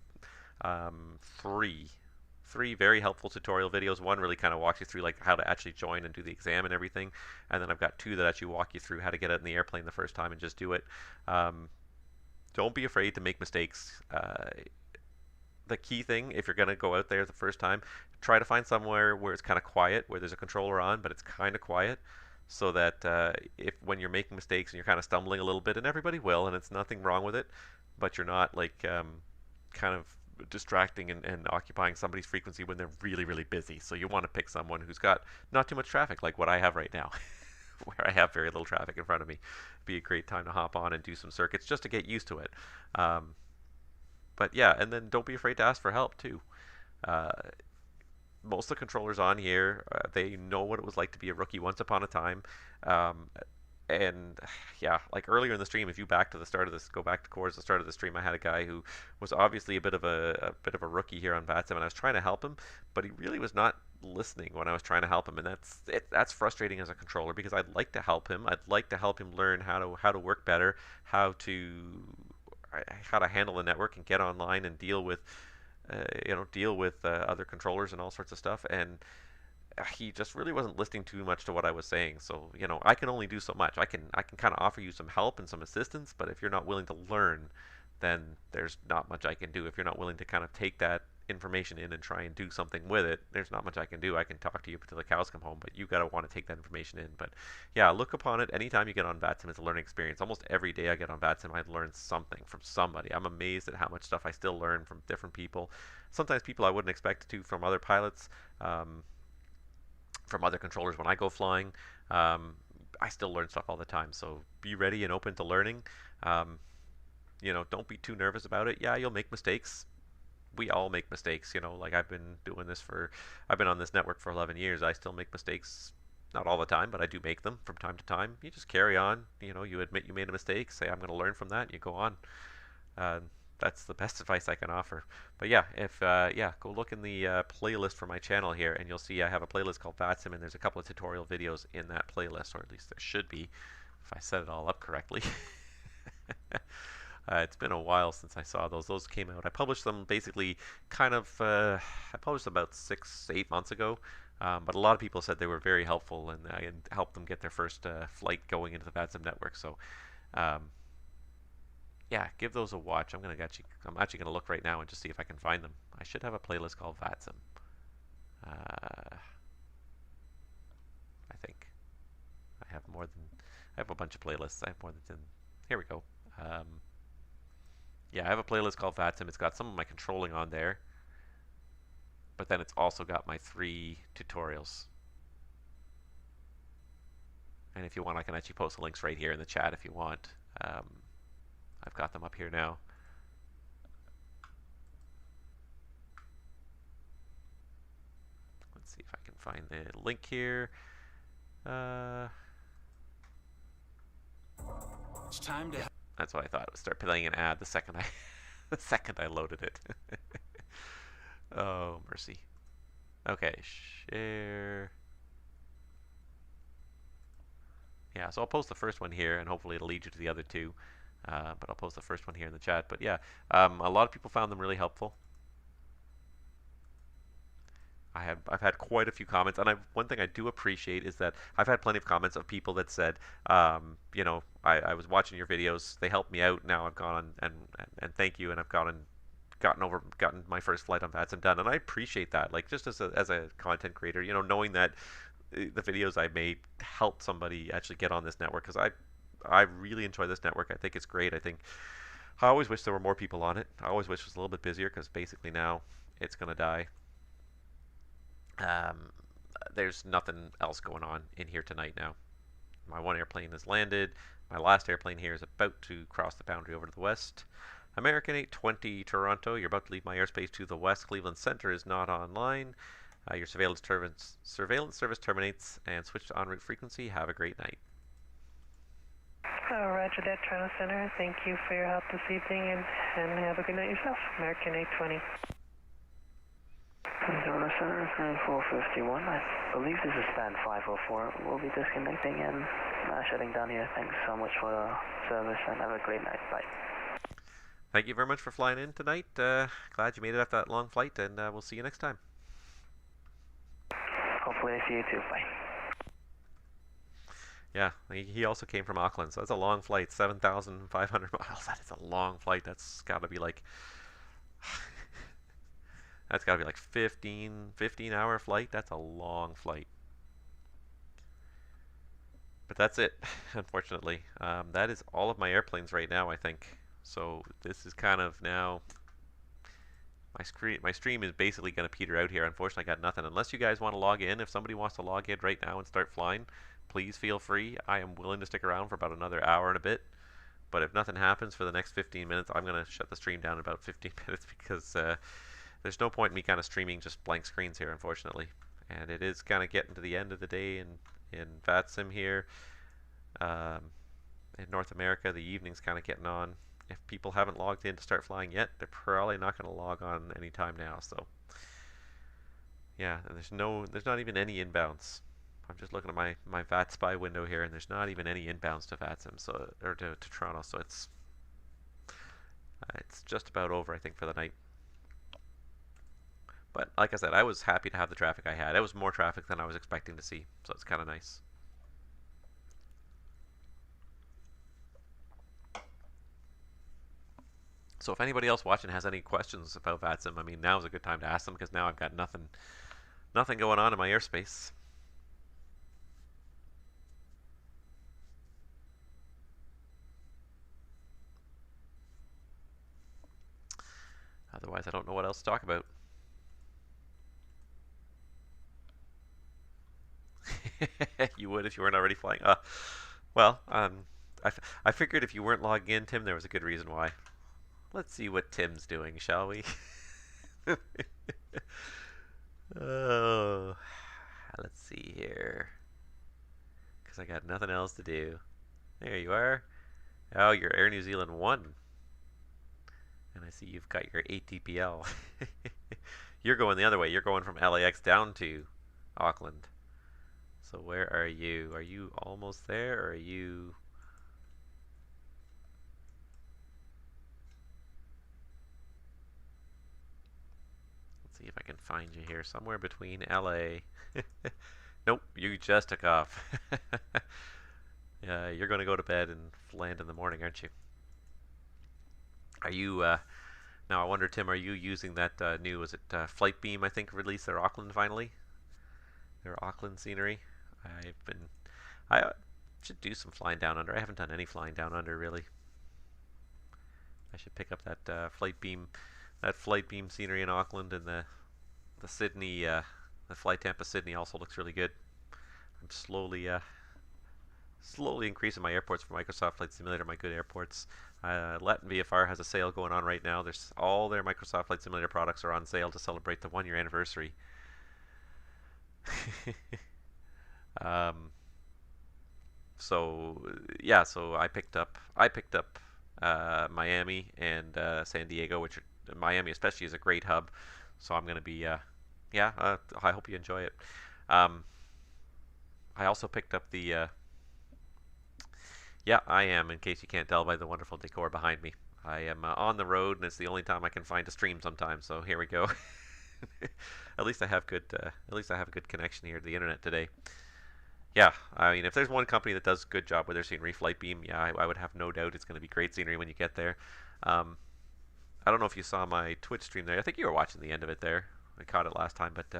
three very helpful tutorial videos. One really kind of walks you through like how to actually join and do the exam and everything, and then I've got 2 that actually walk you through how to get out in the airplane the first time and just do it. Don't be afraid to make mistakes. The key thing, if you're going to go out there the first time, try to find somewhere where it's kind of quiet, where there's a controller on, but it's kind of quiet, so that when you're making mistakes and you're kind of stumbling a little bit, and everybody will, and it's nothing wrong with it, but you're not like kind of distracting and occupying somebody's frequency when they're really, really busy. So you want to pick someone who's got not too much traffic, like what I have right now, where I have very little traffic in front of me. It'd be a great time to hop on and do some circuits just to get used to it. But yeah, and then don't be afraid to ask for help too. Most of the controllers on here, they know what it was like to be a rookie once upon a time. And yeah, like earlier in the stream, if you go back to the start of the stream, I had a guy who was obviously a bit of a rookie here on VATSIM, and I was trying to help him, but he really was not listening when I was trying to help him, and that's frustrating as a controller because I'd like to help him. I'd like to help him learn how to work better, how to handle the network and get online and deal with deal with other controllers and all sorts of stuff, and he just really wasn't listening too much to what I was saying. So, I can only do so much. I can kind of offer you some help and some assistance, but if you're not willing to learn, then there's not much I can do. If you're not willing to kind of take that information in and try and do something with it, there's not much I can do. I can talk to you until the cows come home, but you got to want to take that information in. But yeah, look upon it anytime you get on VATSIM as a learning experience. Almost every day I get on VATSIM, I learn something from somebody. I'm amazed at how much stuff I still learn from different people. Sometimes people I wouldn't expect to from other pilots, from other controllers when I go flying. I still learn stuff all the time, so be ready and open to learning. Don't be too nervous about it. Yeah, you'll make mistakes. We all make mistakes, like I've been on this network for 11 years. I still make mistakes, not all the time, but I do make them from time to time. You just carry on, you admit you made a mistake, say I'm going to learn from that, and you go on. That's the best advice I can offer. But yeah, go look in the playlist for my channel here, and you'll see I have a playlist called VATSIM, and there's a couple of tutorial videos in that playlist, or at least there should be, if I set it all up correctly. It's been a while since I saw those. Those came out. I published them basically I published them about 6-8 months ago. But a lot of people said they were very helpful, and I helped them get their first flight going into the VATSIM network. So, yeah, give those a watch. I'm actually gonna look right now and just see if I can find them. I should have a playlist called VATSIM. I think I have a bunch of playlists. I have more than 10. Here we go. Yeah, I have a playlist called VATSIM. It's got some of my controlling on there, but then it's also got my 3 tutorials. And if you want, I can actually post the links right here in the chat if you want. I've got them up here now. Let's see if I can find the link here. It's time to. That's what I thought. It would start playing an ad the second I loaded it. Oh, mercy. Okay, share. Yeah, so I'll post the first one here, and hopefully it'll lead you to the other 2. But I'll post the first one here in the chat. But yeah, a lot of people found them really helpful. I've had quite a few comments, and one thing I do appreciate is that I've had plenty of comments of people that said, I was watching your videos, they helped me out. Now I've gone and thank you, and I've gotten my first flight on VATSIM done, and I appreciate that. Like, just as a content creator, knowing that the videos I made helped somebody actually get on this network, because I really enjoy this network. I think it's great. I always wish there were more people on it. I always wish it was a little bit busier, because basically now it's gonna die. There's nothing else going on in here tonight now. My one airplane has landed. My last airplane here is about to cross the boundary over to the west. American 820 Toronto, you're about to leave my airspace to the west. Cleveland Center is not online. Your surveillance service terminates, and switch to en route frequency. Have a great night. Roger that, Toronto Center. Thank you for your help this evening, and have a good night yourself. American 820. Toronto Center, current 451. I believe this is stand 504. We'll be disconnecting and shutting down here. Thanks so much for the service, and have a great night. Bye. Thank you very much for flying in tonight. Glad you made it after that long flight, and we'll see you next time. Hopefully I see you too. Bye. Yeah, he also came from Auckland, so that's a long flight, 7,500 miles. That is a long flight. That's got to be like... That's got to be like 15-hour flight. That's a long flight. But that's it, unfortunately. That is all of my airplanes right now, I think. So this is kind of now... My stream is basically going to peter out here. Unfortunately, I got nothing. Unless you guys want to log in. If somebody wants to log in right now and start flying, please feel free. I am willing to stick around for about another hour and a bit. But if nothing happens for the next 15 minutes, I'm going to shut the stream down in about 15 minutes because there's no point in me kind of streaming just blank screens here, unfortunately. And it is kind of getting to the end of the day in VATSIM here. In North America, the evening's kind of getting on. If people haven't logged in to start flying yet, they're probably not going to log on anytime now. So, yeah, and there's not even any inbounds. I'm just looking at my VATSPY window here, and there's not even any inbounds to VATSIM, or to Toronto. So it's just about over, I think, for the night. But like I said, I was happy to have the traffic I had. It was more traffic than I was expecting to see, so it's kind of nice. So if anybody else watching has any questions about VATSIM, I mean, now is a good time to ask them because now I've got nothing going on in my airspace. Otherwise, I don't know what else to talk about. You would if you weren't already flying. Well, I figured if you weren't logging in, Tim, there was a good reason why. Let's see what Tim's doing, shall we? Oh, let's see here. Because I got nothing else to do. There you are. Oh, you're Air New Zealand 1. And I see you've got your ATPL. You're going the other way. You're going from LAX down to Auckland. So where are you? Are you almost there, or are you... Let's see if I can find you here. Somewhere between LA. Nope, you just took off. You're going to go to bed and land in the morning, aren't you? Are you... Now, I wonder, Tim, are you using that new, was it Flight Beam, I think, released their Auckland finally? Their Auckland scenery? I should do some flying down under. I haven't done any flying down under, really. I should pick up that Flight Beam scenery in Auckland, and the Sydney, the Flight Tampa Sydney also looks really good. I'm slowly increasing my airports for Microsoft Flight Simulator, my good airports. Latin VFR has a sale going on right now. There's all their Microsoft Flight Simulator products are on sale to celebrate the 1-year anniversary. So yeah, so I picked up Miami and San Diego, which Miami especially is a great hub. So I'm gonna be I hope you enjoy it. I also picked up the yeah, I am, in case you can't tell by the wonderful decor behind me. I am on the road, and it's the only time I can find a stream sometimes. So here we go. At least I have good connection here to the internet today. Yeah, I mean, if there's one company that does a good job with their scenery, Flight Beam, yeah, I would have no doubt it's going to be great scenery when you get there. I don't know if you saw my Twitch stream there. I think you were watching the end of it there. I caught it last time, but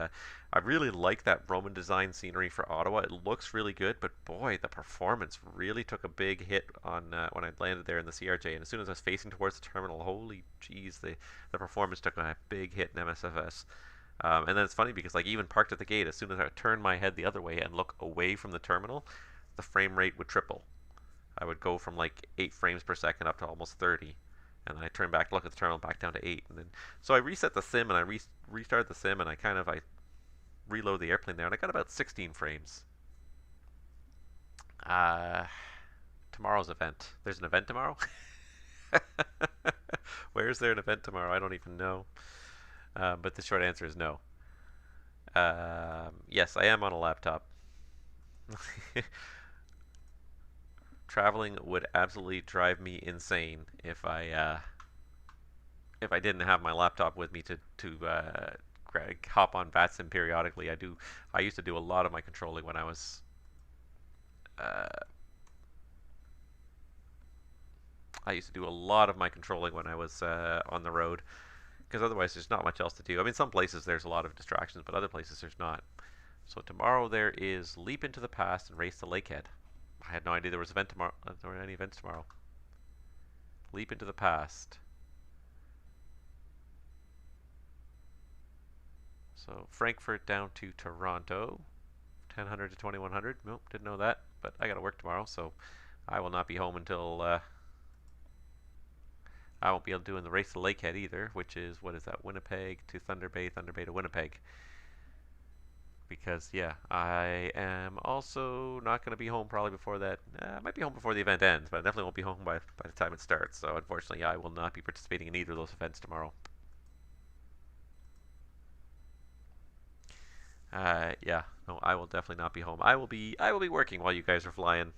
I really like that Roman design scenery for Ottawa. It looks really good, but boy, the performance really took a big hit on when I landed there in the CRJ. And as soon as I was facing towards the terminal, holy jeez, the performance took a big hit in MSFS. And then it's funny because, like, even parked at the gate, as soon as I would turn my head the other way and look away from the terminal, the frame rate would triple. I would go from like 8 frames per second up to almost 30. And then I turn back, look at the terminal, back down to 8. And then, so I reset the sim, and I restarted the sim, and I reload the airplane there, and I got about 16 frames. Tomorrow's event. There's an event tomorrow? Where is there an event tomorrow? I don't even know. But the short answer is no. Yes, I am on a laptop. Traveling would absolutely drive me insane if I didn't have my laptop with me to hop on VATSIM periodically. I used to do a lot of my controlling when I was on the road, because otherwise there's not much else to do. I mean, some places there's a lot of distractions, but other places there's not. So tomorrow there is Leap into the Past and Race to Lakehead. I had no idea there was event tomorrow. There were any events tomorrow. Leap into the Past. So Frankfurt down to Toronto, 1000 to 2100. Nope, didn't know that. But I got to work tomorrow, so I will not be home until. I won't be able to do in the Race to Lakehead either, which is, what is that? Winnipeg to Thunder Bay to Winnipeg. Because, yeah, I am also not going to be home probably before that. I might be home before the event ends, but I definitely won't be home by the time it starts. So, unfortunately, I will not be participating in either of those events tomorrow. Yeah, no, I will definitely not be home. I will be working while you guys are flying.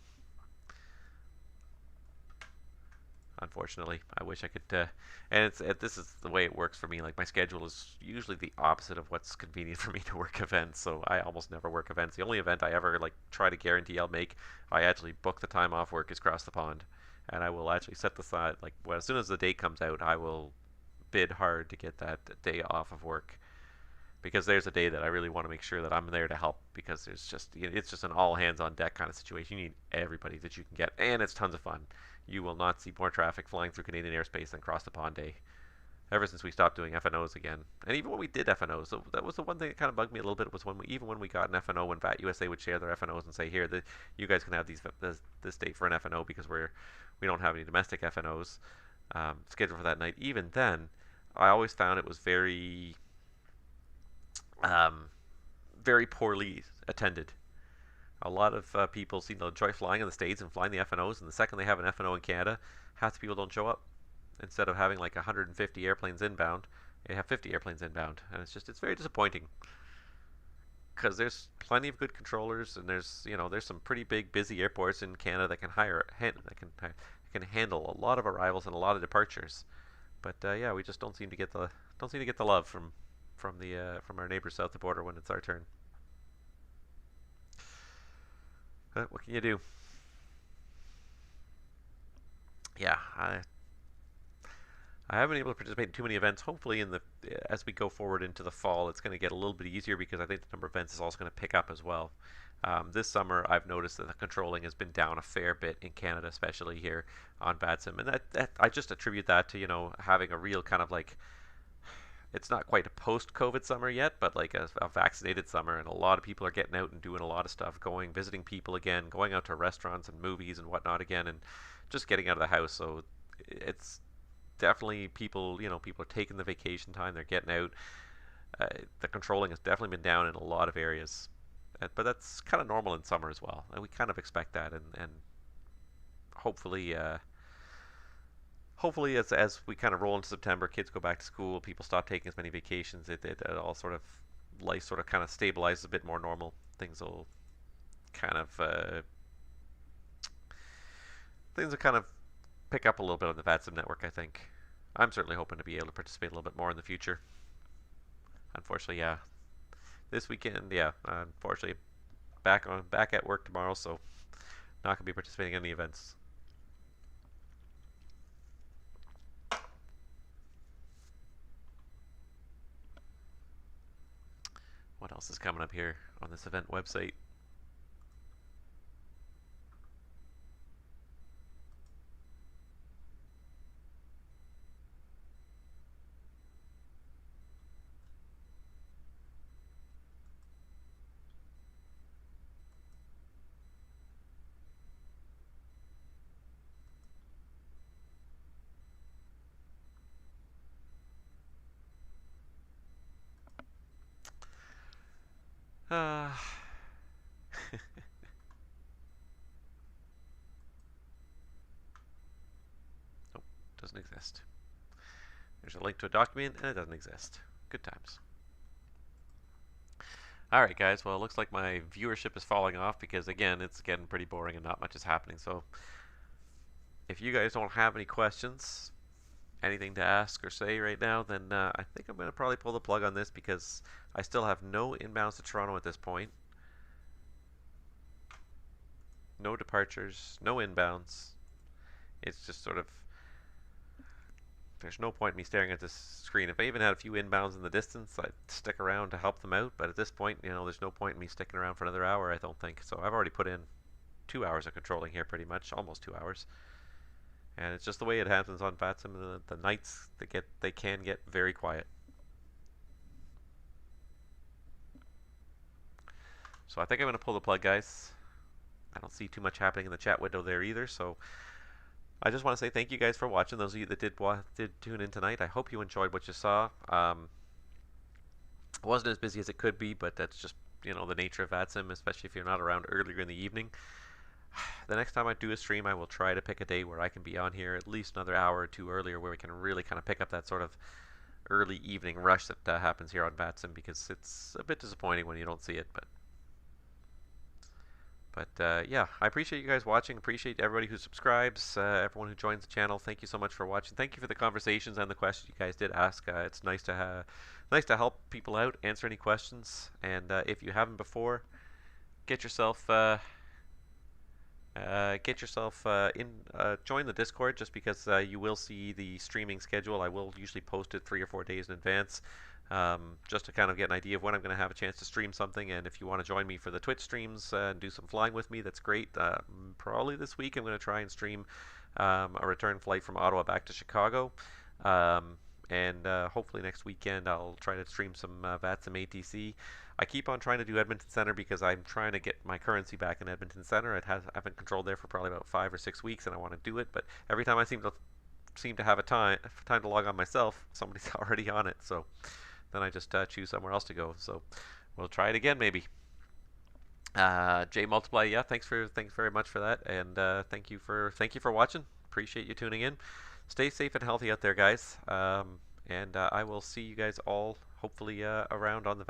unfortunately. I wish I could, and this is the way it works for me. Like, my schedule is usually the opposite of what's convenient for me to work events, so I almost never work events. The only event I ever like try to guarantee I'll make, I actually book the time off work, is Cross the Pond, and I will actually set the side, like, well, as soon as the date comes out, I will bid hard to get that day off of work, because there's a day that I really want to make sure that I'm there to help, because there's just, it's just an all hands on deck kind of situation. You need everybody that you can get, and it's tons of fun. You will not see more traffic flying through Canadian airspace than Cross the Pond Day, ever since we stopped doing FNOs again. And even when we did FNOs, so that was the one thing that kind of bugged me a little bit, was even when we got an FNO, when VAT USA would share their FNOs and say, here, you guys can have this date for an FNO, because we don't have any domestic FNOs scheduled for that night. Even then, I always found it was very poorly attended. A lot of people seem to enjoy flying in the States and flying the FNOs, and the second they have an FNO in Canada, half the people don't show up. Instead of having like 150 airplanes inbound, they have 50 airplanes inbound, and it's very disappointing. Because there's plenty of good controllers, and there's some pretty big busy airports in Canada that can handle a lot of arrivals and a lot of departures. But yeah, we just don't seem to get the love from our neighbors south of the border when it's our turn. What can you do? Yeah, I haven't been able to participate in too many events. Hopefully, as we go forward into the fall, it's going to get a little bit easier, because I think the number of events is also going to pick up as well. This summer, I've noticed that the controlling has been down a fair bit in Canada, especially here on VATSIM, and that I just attribute that to having a real kind of like, it's not quite a post-COVID summer yet, but like a vaccinated summer, and a lot of people are getting out and doing a lot of stuff, visiting people again, going out to restaurants and movies and whatnot again, and just getting out of the house. So it's definitely people are taking the vacation time, they're getting out. The controlling has definitely been down in a lot of areas, but that's kind of normal in summer as well, and we kind of expect that, and hopefully as we kind of roll into September, kids go back to school, people stop taking as many vacations, it all sort of, life sort of kind of stabilizes a bit more normal. Things will kind of pick up a little bit on the VATSIM network, I think. I'm certainly hoping to be able to participate a little bit more in the future. Unfortunately, yeah. This weekend, yeah, unfortunately, back at work tomorrow, so not going to be participating in any events. What else is coming up here on this event website? Nope, doesn't exist. There's a link to a document, and it doesn't exist. Good times. Alright guys, well, it looks like my viewership is falling off, because again, it's getting pretty boring and not much is happening. So if you guys don't have any questions, anything to ask or say right now, then I think I'm going to probably pull the plug on this, because I still have no inbounds to Toronto at this point. No departures, no inbounds. It's just sort of, there's no point in me staring at this screen. If I even had a few inbounds in the distance, I'd stick around to help them out, but at this point, there's no point in me sticking around for another hour, I don't think. So I've already put in 2 hours of controlling here, pretty much, almost 2 hours. And it's just the way it happens on VATSIM. The nights they can get very quiet. So I think I'm going to pull the plug, guys. I don't see too much happening in the chat window there either, so I just want to say thank you guys for watching. Those of you that did tune in tonight, I hope you enjoyed what you saw. It wasn't as busy as it could be, but that's just the nature of VATSIM, especially if you're not around earlier in the evening. The next time I do a stream, I will try to pick a day where I can be on here at least another hour or two earlier, where we can really kind of pick up that sort of early evening rush that happens here on VATSIM, because it's a bit disappointing when you don't see it. But But yeah, I appreciate you guys watching. Appreciate everybody who subscribes, everyone who joins the channel. Thank you so much for watching. Thank you for the conversations and the questions you guys did ask. It's nice to help people out, answer any questions. And if you haven't before, get yourself join the Discord, just because you will see the streaming schedule. I will usually post it 3 or 4 days in advance, just to kind of get an idea of when I'm going to have a chance to stream something. And if you want to join me for the Twitch streams and do some flying with me, that's great. Probably this week I'm going to try and stream a return flight from Ottawa back to Chicago. And hopefully next weekend I'll try to stream some VATSIM ATC. I keep on trying to do Edmonton Center because I'm trying to get my currency back in Edmonton Center. I haven't controlled there for probably about 5 or 6 weeks, and I want to do it. But every time I seem to have a time to log on myself, somebody's already on it. So then I just choose somewhere else to go. So we'll try it again maybe. J Multiply, yeah, thanks very much for that, and thank you for watching. Appreciate you tuning in. Stay safe and healthy out there, guys. And I will see you guys all hopefully around on the